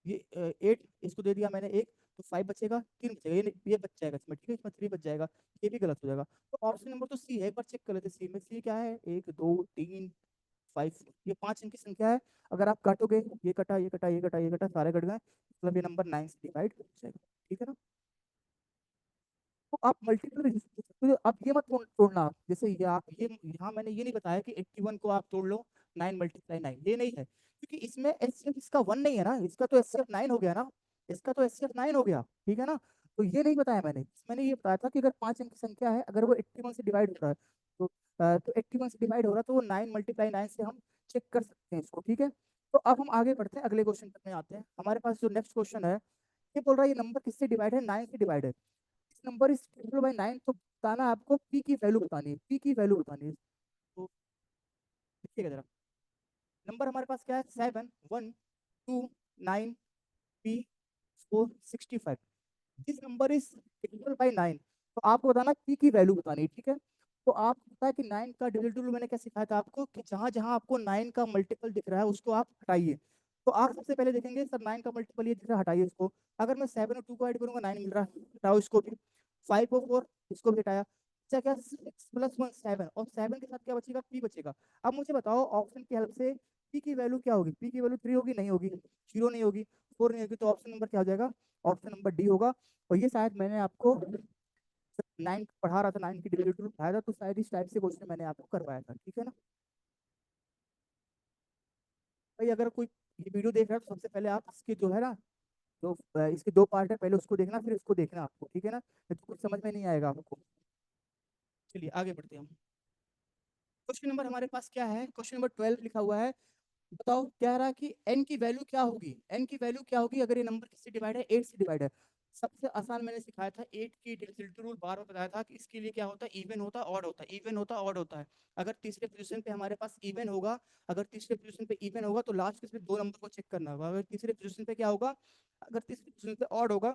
ये 8, इसको दे दिया मैंने एक, तो 5 बचेगा, 3 बचेगा, ये बच जाएगा इसमें, ठीक है, इसमें 3 बच जाएगा, ये भी गलत हो जाएगा। तो ऑप्शन नंबर तो सी है, एक बार चेक कर लेते, सी में, सी क्या है, 1 2 3 5, ये 5 अंक की संख्या है। अगर आप काटोगे, ये कटा, ये कटा, ये कटा, ये कटा, सारे कट गए, मतलब ये नंबर 9 से डिवाइड हो जाएगा, ठीक है ना। तो आप मल्टीपल भी पूछ सकते हो, आप ये मत तोड़ना आप, जैसे ये आप ये यहाँ मैंने ये नहीं बताया कि 81 को आप तोड़ लो 9 × 9, ये नहीं है, क्योंकि इसमें एचसीएफ इसका 1 नहीं है ना, इसका तो एचसीएफ 9 हो गया ना, इसका तो एचसीएफ 9 हो गया, ठीक है ना। तो ये नहीं बताया मैंने, मैंने ये बताया था कि अगर 5 अंक की संख्या है, अगर वो 81 से डिवाइड हो रहा है, तो 81 से डिवाइड हो रहा है, तो वो 9 × 9 से हम चेक कर सकते हैं इसको, ठीक है। तो अब हम आगे बढ़ते हैं, अगले क्वेश्चन में आते हैं। हमारे पास जो नेक्स्ट क्वेश्चन है, ये बोल रहा है ये नंबर किससे डिवाइड है, 9 से डिवाइड है, नंबर इज डिविजिबल बाय 9, तो बताना है आपको, पी की वैल्यू बतानी है, पी की वैल्यू बतानी है, तो देखिएगा जरा, नंबर हमारे पास क्या है, 7 1 2 9 P 4 65, this number is divisible by 9, तो आपको बताना पी की वैल्यू बतानी है, ठीक है। तो आपको पता है कि 9 का डिविजिबल मैंने क्या सिखाया था आपको, कि जहां जहां आपको 9 का मल्टीपल दिख रहा है उसको आप हटाइए। तो आप सबसे पहले देखेंगे सर 9 का मल्टीपल ये दिख रहा है, हटाइए इसको। अगर मैं 7 और 2 को ऐड करूंगा 9 मिल रहा है, हटाओ इसको भी। 5 और 4 इसको भी हटाया, अच्छा क्या 6 + 1 7, और 7 के साथ क्या बचेगा, पी बचेगा। अब मुझे बताओ ऑप्शन की हेल्प से पी की वैल्यू क्या होगी, पी की वैल्यू 3 होगी, नहीं होगी, 0 नहीं होगी, 4 नहीं होगी, तो ऑप्शन नंबर क्या हो जाएगा, ऑप्शन नंबर डी होगा। और ये शायद मैंने आपको 9 पढ़ा रहा था, 9 की डिविजिबल पढ़ाया था, तो शायद इस टाइप से क्वेश्चन मैंने आपको करवाया था, ठीक है ना। भाई अगर कोई ये वीडियो देख रहा है तो सबसे पहले आप इसके जो है ना, जो इसके 2 पार्ट है, पहले उसको देखना, फिर इसको देखना आपको, ठीक है ना, नहीं तो कुछ समझ में नहीं आएगा आपको। चलिए आगे बढ़ते हैं हम। क्वेश्चन नंबर हमारे पास क्या है, क्वेश्चन नंबर 12 लिखा हुआ है। बताओ, कह रहा है कि n की वैल्यू क्या होगी, n की वैल्यू क्या होगी अगर ये नंबर किससे डिवाइड है, 8 से डिवाइड है। सबसे आसान मैंने सिखाया था 8 की डिविजिबिलिटी रूल, बार बार बताया था कि इसके लिए क्या होता है, इवन होता है, ऑड होता है, इवन होता है, ऑड होता है। अगर तीसरे पोजीशन पे हमारे पास इवन होगा, अगर तीसरे पोजीशन पे इवन होगा तो लास्ट के सिर्फ 2 नंबर को चेक करना होगा। अगर तीसरे पोजीशन पे क्या होगा, अगर तीसरे पोजीशन पे ऑड होगा,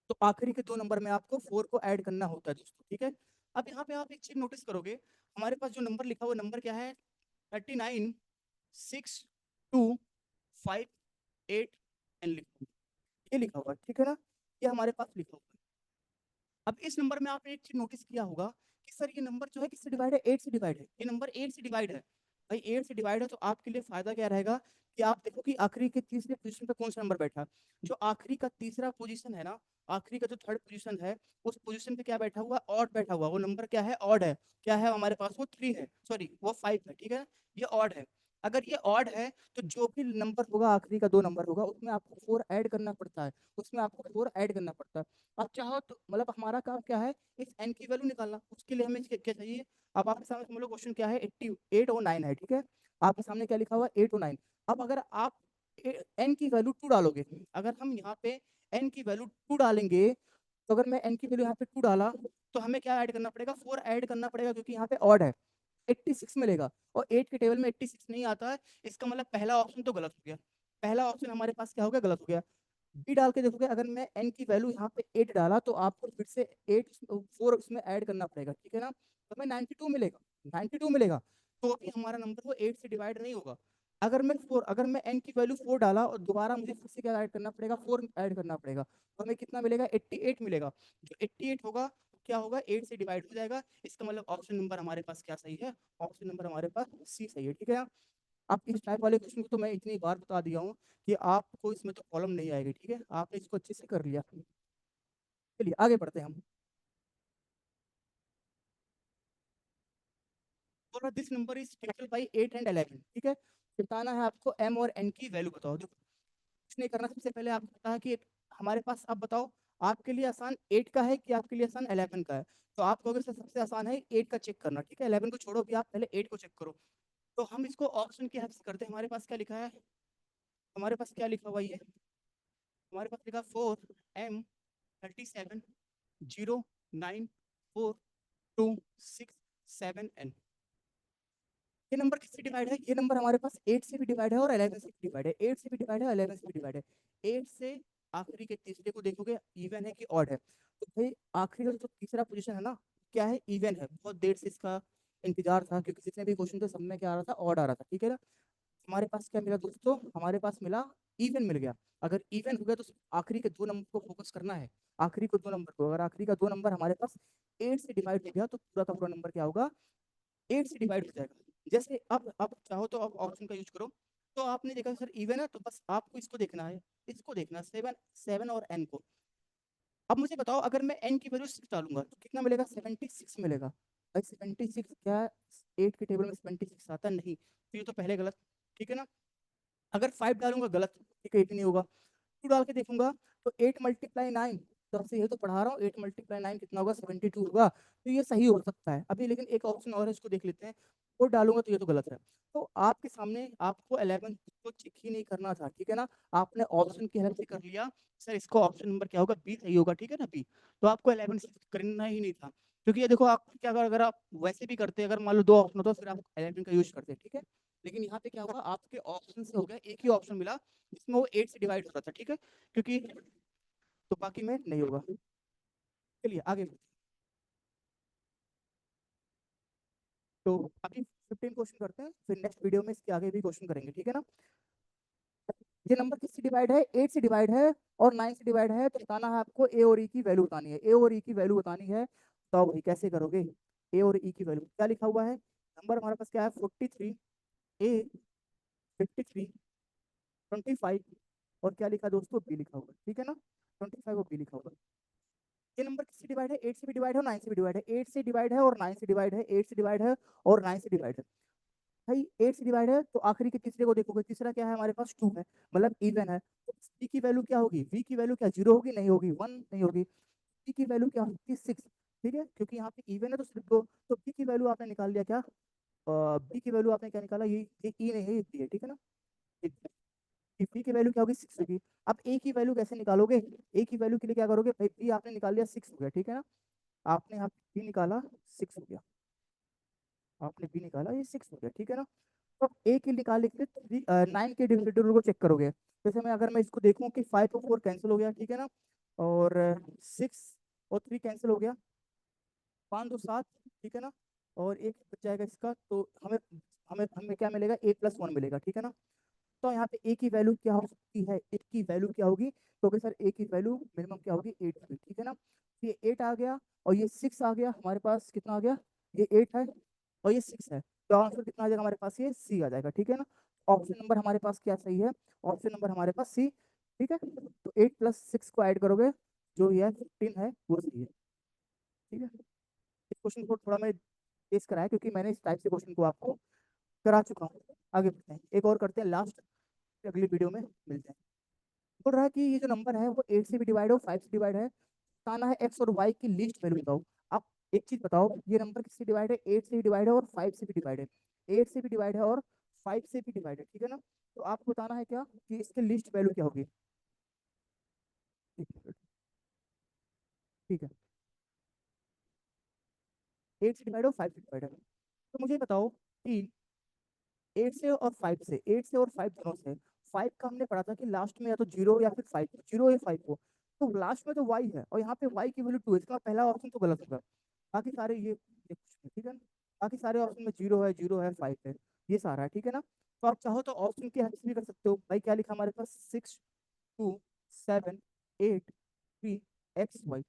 तो आखिरी के 2 नंबर में आपको 4 को ऐड करना होता है दोस्तों, ठीक है। अब यहाँ पे आप एक चीज नोटिस करोगे, हमारे पास जो नंबर लिखा हुआ नंबर क्या है, 39 6 2 5 8 एन लिखा हुआ, ये लिखा हुआ है, ठीक है ना, ये हमारे पास लिखा हुआ है। अब इस नंबर में आपने एक चीज नोटिस किया होगा कि सर ये नंबर जो है किससे डिवाइड है, 8 से डिवाइड है, ये नंबर 8 से डिवाइड है। भाई 8 से डिवाइड है तो आपके लिए फायदा क्या रहेगा कि आप देखो कि आखिरी के तीसरे पोजीशन पे कौन सा नंबर बैठा। जो आखिरी का तीसरा पोजीशन है ना, आखिरी का जो थर्ड पोजीशन है, उस पोजीशन पे क्या बैठा हुआ, ऑड बैठा हुआ। वो नंबर क्या है, ऑड है। क्या है हमारे पास, वो 3 है, सॉरी वो 5 है, ठीक है, ये ऑड है। अगर ये ऑड है तो जो भी नंबर होगा, आखिरी का 2 नंबर होगा, उसमें आपको 4 ऐड करना पड़ता है, उसमें आपको 4 ऐड करना पड़ता है। आप चाहो तो मतलब हमारा काम क्या है, इस n की वैल्यू निकालना। उसके लिए हमें क्या क्या चाहिए, अब आपके सामने समझ लो क्वेश्चन क्या है, 88 और 9 है, ठीक है। आपके सामने क्या लिखा हुआ है, 8 और 9। अब अगर आप n की वैल्यू 2 डालोगे, अगर हम यहाँ पे n की वैल्यू 2 डालेंगे, तो अगर मैं n की वैल्यू यहाँ पे 2 डाला, तो हमें क्या ऐड करना पड़ेगा, 4 ऐड करना पड़ेगा, क्योंकि यहाँ पे ऑड है। 86 मिलेगा, और 8 के टेबल में 86 नहीं आता है। इसका मतलब पहला ऑप्शन तो गलत हो गया, पहला ऑप्शन हमारे पास क्या हो गया, गलत हो गया। बी डाल के देखोगे, अगर मैं n की वैल्यू यहाँ पे 8 डाला, तो आपको फिर से 8 4 उसमें ऐड करना पड़ेगा, ठीक है ना, तो हमें 92 मिलेगा, 92 मिलेगा। तो अभी हमारा नंबर वो 8 से डिवाइड नहीं होगा। अगर मैं n की वैल्यू 4 डाला और दोबारा मुझे फिर से क्या ऐड करना पड़ेगा, 4 ऐड करना पड़ेगा, तो हमें कितना मिलेगा, 88 मिलेगा। जो 88 होगा क्या होगा, 8 से डिवाइड हो जाएगा। इसका मतलब ऑप्शन नंबर हमारे पास क्या सही है, ऑप्शन नंबर हमारे पास सी सही है, ठीक है। आप इस टाइप वाले क्वेश्चन को तो मैं इतनी बार बता दिया हूँ कि आपको इसमें तो प्रॉब्लम नहीं आएगी, ठीक है, आपने इसको अच्छे से कर लिया। चलिए आगे बढ़ते हैं हम। बोला this number is divisible by 8 and 11, ठीक है। बताना है आपको m और n की वैल्यू बताओ। देखो कुछ नहीं करना, सबसे पहले आपको पता है कि हमारे पास, आप बताओ आपके लिए आसान 8 का है कि आपके लिए आसान 11 का है। तो आप कहोगे सर सबसे आसान है 8 का चेक करना, ठीक है, 11 को छोड़ो, भी आप पहले 8 को चेक करो। तो हम इसको ऑप्शन की हेल्प से करते हैं। हमारे पास क्या लिखा है, हमारे पास क्या लिखा हुआ है, हमारे पास लिखा 4m37 0 9 4 2 6 7 n। ये नंबर किससे डिवाइड है, ये नंबर हमारे पास 8 से भी डिवाइड है और 11 से भी डिवाइड है, 8 से भी डिवाइड है, 11 से भी डिवाइड है। 8 से आखिरी के तीसरे को देखोगे इवन है कि ऑड है, तो भाई आखिरी का जो तीसरा पोजीशन है ना, क्या है, इवन है। बहुत देर से इसका इंतजार था, क्योंकि जितने भी क्वेश्चन थे सब में क्या आ रहा था, ऑड आ रहा था, ठीक है ना। हमारे पास क्या मिला दोस्तों, हमारे पास मिला इवन मिल गया। अगर इवन हो गया तो आखिरी के 2 नंबर को फोकस करना है, आखिरी को 2 नंबर को। अगर आखिरी का 2 नंबर हमारे पास 8 से डिवाइड हो गया, तो पूरा का पूरा नंबर क्या होगा, 8 से डिवाइड हो जाएगा। जैसे अब चाहो तो अब ऑप्शन का यूज करो। तो आपने देखा सर इवन है, तो बस आपको इसको देखना है, इसको देखना, 7 7 और n को। अब मुझे बताओ, अगर मैं n की वैल्यू 6 डालूंगा तो कितना मिलेगा, 76 मिलेगा। भाई 76 क्या, 8 के टेबल में 76 आता नहीं, तो ये तो पहले गलत, ठीक है ना। अगर 5 डालूंगा गलत, ठीक है, ये भी नहीं होगा। 2 डाल के देखूंगा, तो 8 मल्टीप्लाई 9, तो आपसे ये तो पढ़ा रहा हूँ, 8 मल्टीप्लाई 9 कितना होगा, 72 होगा। तो ये सही हो सकता है अभी, लेकिन एक ऑप्शन और है, इसको देख लेते हैं। 4 डालूंगा तो ये तो गलत है। तो आपके सामने आपको 11 को चेक ही नहीं करना था, ठीक है ना, आपने ऑप्शन की हेल्प से कर लिया। सर इसको ऑप्शन नंबर क्या होगा, बी सही होगा, ठीक है ना, बी। तो आपको 11 से करना ही नहीं था, क्योंकि ये देखो आप क्या, अगर आप वैसे भी करते, अगर मान लो 2 ऑप्शन होता तो फिर आप 11 का यूज करते, ठीक है। लेकिन यहाँ पे क्या होगा, आपके ऑप्शन से हो गया, एक ही ऑप्शन मिला जिसमें वो 8 से डिवाइड हो रहा था, ठीक है, क्योंकि तो बाकी में नहीं होगा। चलिए आगे। तो अभी 15 क्वेश्चन करते हैं, फिर नेक्स्ट वीडियो में इसके आगे भी क्वेश्चन करेंगे, ठीक है ना। ये नंबर किससे डिवाइड है, 8 से डिवाइड है और 9 से डिवाइड है, तो बताना है आपको ए और ई की वैल्यू बतानी है, ए और ई की वैल्यू बतानी है। तो भाई कैसे करोगे, ए और ई की वैल्यू क्या लिखा हुआ है, नंबर हमारे पास क्या है, 43, ए 53, 25, और क्या लिखा दोस्तों, बी लिखा हुआ है, ठीक है ना, 25 और बी लिखा हुआ है। ये नंबर किससे डिवाइड है, 8 से भी डिवाइड है और 9 से भी डिवाइड है, 8 से डिवाइड है और 9 से डिवाइड है, 8 से डिवाइड है और 9 से डिवाइड है। भाई 8 से डिवाइड है, तो आखिरी के तीसरे को देखोगे, तीसरा क्या है हमारे पास, 2 है, मतलब इवन है। तो वी की वैल्यू क्या होगी, वी की वैल्यू क्या, 0 होगी, नहीं होगी, 1 नहीं होगी। वी की वैल्यू क्या होगी, 6, ठीक है, क्योंकि यहाँ पे इवन है तो सिर्फ 2। तो वी की वैल्यू आपने निकाल लिया क्या, बी की वैल्यू आपने क्या निकाला, ये ई नहीं है, ये बी है, ठीक है ना। बी की वैल्यू क्या होगी, 6 होगी। अब ए की वैल्यू कैसे निकालोगे, ए की वैल्यू के लिए क्या करोगे, भाई बी आपने निकाल लिया, 6 हो गया, ठीक है ना। आपने यहाँ बी निकाला, 6 हो गया, आपने बी निकाला, ये 6 हो गया, ठीक है ना। तो अब ए की निकालने के लिए 9 के डिविजिबल को चेक करोगे। जैसे मैं अगर मैं इसको देखूं कि 5 और 4 कैंसिल हो गया, ठीक है ना, और 6 और 3 कैंसिल हो गया, 5 2 7, ठीक है ना, और एक बच जाएगा इसका, तो हमें हमें हमें क्या मिलेगा, a+1 मिलेगा, ठीक है ना। तो यहाँ पे ए की वैल्यू क्या हो सकती है, ए की वैल्यू क्या होगी, क्योंकि सर ए की वैल्यू मिनिमम क्या होगी 8 होगी, ठीक है ना। ये 8 आ गया और ये 6 आ गया, हमारे पास कितना आ गया, ये 8 है और ये 6 है, तो आंसर कितना आ जाएगा हमारे पास, ये सी आ जाएगा, ठीक है ना। ऑप्शन नंबर हमारे पास क्या सही है, ऑप्शन नंबर हमारे पास सी, ठीक है। तो 8 + 6 को ऐड करोगे, जो ये 15 है वो सही है, ठीक है। इस क्वेश्चन को थोड़ा मैं तेज कराया क्योंकि मैंने इस टाइप से क्वेश्चन को आपको करा चुका हूँ। आगे बढ़ते हैं, एक और करते हैं लास्ट, अगली वीडियो में मिलते हैं। बोल रहा है कि ये जो नंबर है वो 8 से भी डिवाइड हो, 5 से डिवाइड है, बताना है एक्स और वाई की लीस्ट वैल्यू बताओ। आप एक चीज बताओ, ये नंबर किससे डिवाइड है, 8 से भी डिवाइड है और 5 से भी डिवाइड है, 8 से भी डिवाइड है और 5 से भी डिवाइड है, ठीक है ना। तो आपको बताना है क्या कि इसकी लिस्ट वैल्यू क्या होगी, ठीक है। 8 से डिवाइड और 5 से डिवाइड है, तो मुझे बताओ कि 8 से और 5 से, 8 से और 5 दोनों से, 5 का हमने पढ़ा था कि लास्ट में या तो 0 या फिर 5, 0 या 5 हो, तो लास्ट में तो y है और यहाँ पे y की वैल्यू 2 है, इसका पहला ऑप्शन तो गलत होगा। बाकी सारे ये ठीक है ना, बाकी सारे ऑप्शन में 0 है, 0 है, 5 है, ये सारा है, ठीक है ना। तो आप चाहो तो ऑप्शन के हेल्प से भी कर सकते हो भाई, क्या लिखा हमारे पास, 6 2 7 8 3 XY।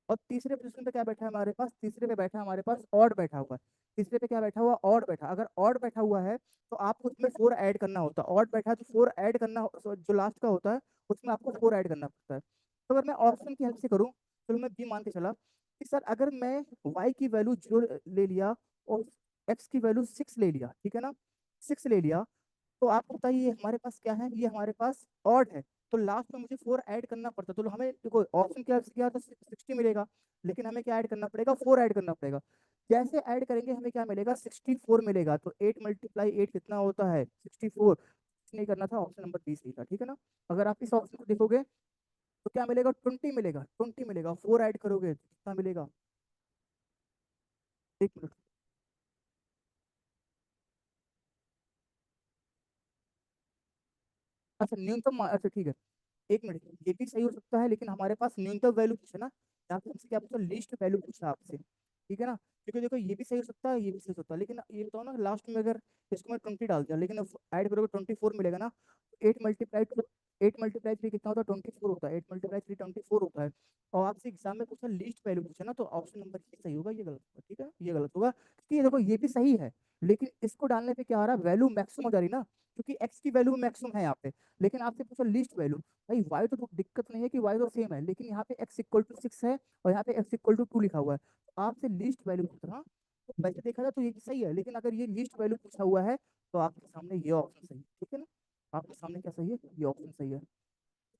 और तीसरे पोजीशन पे क्या बैठा है हमारे पास, तीसरे पे बैठा है हमारे पास ऑड बैठा हुआ है, तीसरे पे क्या बैठा हुआ, ऑड बैठा, अगर ऑड बैठा हुआ है तो आपको उसमें 4 ऐड करना होता है, ऑड बैठा है तो 4 ऐड करना जो लास्ट का होता है उसमें आपको 4 ऐड करना पड़ता है। तो अगर मैं ऑप्शन की हेल्प से करूँ, तो मैं बी मान के चला कि सर अगर मैं वाई की वैल्यू 0 ले लिया और एक्स की वैल्यू 6 ले लिया, ठीक है ना, 6 ले लिया, तो आपको बताइए ये हमारे पास क्या है, ये हमारे पास ऑड है, तो लास्ट में मुझे 4 ऐड करना पड़ता, तो हमें देखो ऑप्शन क्या किया तो 60 मिलेगा, लेकिन हमें क्या ऐड करना पड़ेगा, 4 ऐड करना पड़ेगा। जैसे ऐड करेंगे हमें क्या मिलेगा, 64 मिलेगा, तो 8 × 8 कितना होता है, 64। नहीं करना था, ऑप्शन नंबर 20 सही था, ठीक है ना। अगर आप इस ऑप्शन को देखोगे तो क्या मिलेगा, 20 मिलेगा, 20 मिलेगा, 4 ऐड करोगे तो कितना मिलेगा, एक मिनट। अच्छा न्यूनतम अच्छा ठीक है, एक मिनट, ये भी सही हो सकता है, लेकिन हमारे पास न्यूनतम वैल्यू पूछे ना, यहाँ पे हमसे क्या पूछा, लिस्ट वैल्यू पूछा आपसे, ठीक है ना। क्योंकि देखो ये भी सही हो सकता है, ये भी सही हो सकता है, लेकिन ये बताओ ना लास्ट में अगर इसको मैं 20 डाल दिया, लेकिन ऐड करोगे 24 मिलेगा ना, 8 × 3 कितना होता है, 24 होता है, 8 × 3 24 होता है। और आपसे एग्जाम में पूछा लिस्ट वैल्यू पूछा ना, तो ऑप्शन नंबर ये सही होगा, ये गलत होगा, ठीक है, ये गलत होगा, क्योंकि ये देखो ये भी सही है, लेकिन इसको डालने पे क्या आ रहा है, वैल्यू मैक्सिमम हो जा रही ना, क्योंकि एक्स की वैल्यू मैक्सिमम है यहाँ पे, लेकिन आपसे पूछा लिस्ट वैल्यू। भाई वाई तो दिक्कत नहीं है कि वाई तो सेम है, लेकिन यहाँ पे x = 6 है और यहाँ पे x = 2 लिखा हुआ है, तो आपसे लिस्ट वैल्यू पूछा, हाँ तो वैसे देखा जाए तो ये सही है, लेकिन अगर ये लिस्ट वैल्यू पूछा हुआ है तो आपके सामने ये ऑप्शन सही है, ठीक है ना। आपके सामने क्या सही है, ये ऑप्शन सही है।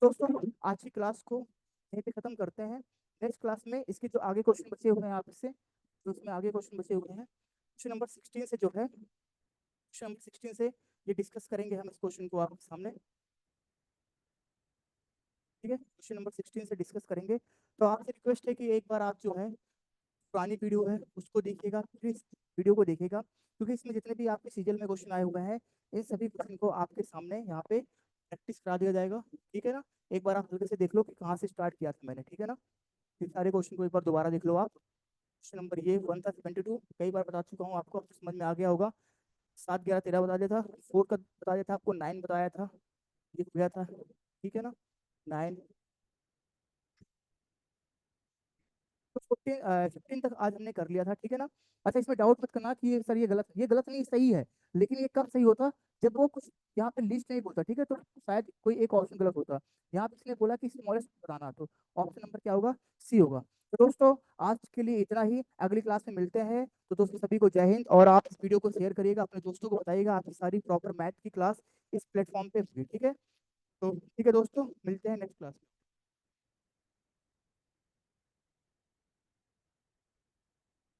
दोस्तों आज की क्लास को यहीं पे खत्म करते हैं, नेक्स्ट क्लास में इसके जो आगे क्वेश्चन बचे हुए हैं आपसे, तो उसमें आगे क्वेश्चन बचे हुए हैं, क्वेश्चन नंबर 16 से जो है, क्वेश्चन नंबर 16 से ये डिस्कस करेंगे हम इस क्वेश्चन को आपके सामने, ठीक है, क्वेश्चन नंबर 16 से डिस्कस करेंगे। तो आपसे रिक्वेस्ट है कि एक बार आप जो है पुरानी वीडियो है उसको देखिएगा, फिर इस वीडियो को देखिएगा, क्योंकि इसमें जितने भी आपके सीरियल में क्वेश्चन आए हुए हैं इन सभी क्वेश्चन को आपके सामने यहाँ पे प्रैक्टिस करा दिया जाएगा, ठीक है ना। एक बार आप हल्के से देख लो कि कहाँ से स्टार्ट किया था मैंने, ठीक है ना। फिर सारे क्वेश्चन को एक बार दोबारा देख लो आप, क्वेश्चन नंबर ये 1 था 72, कई बार बता चुका हूँ आपको, अब तो समझ में आ गया होगा। 7 11 13 बता दिया था, 4 का बता दिया था आपको, 9 बताया था, ये हो गया था, ठीक है ना, 9। तो 15 तक आज हमने कर लिया था, ठीक है ना। अच्छा इसमें डाउट मत करना कि ये सर ये गलत, ये गलत नहीं सही है, लेकिन ये कब सही होता, जब वो कुछ यहाँ पे लिस्ट नहीं बोलता, ठीक है, तो शायद कोई एक ऑप्शन गलत होता। यहाँ पे इसने बोला कि स्मॉलेस्ट बताना, तो ऑप्शन नंबर क्या होगा, सी होगा। तो दोस्तों आज के लिए इतना ही, अगली क्लास में मिलते हैं। तो दोस्तों सभी को जय हिंद, और आप इस वीडियो को शेयर करिएगा, अपने दोस्तों को बताइएगा, आपकी सारी प्रॉपर मैथ की क्लास इस प्लेटफॉर्म पे होगी, ठीक है। तो ठीक है दोस्तों, मिलते हैं नेक्स्ट क्लास में।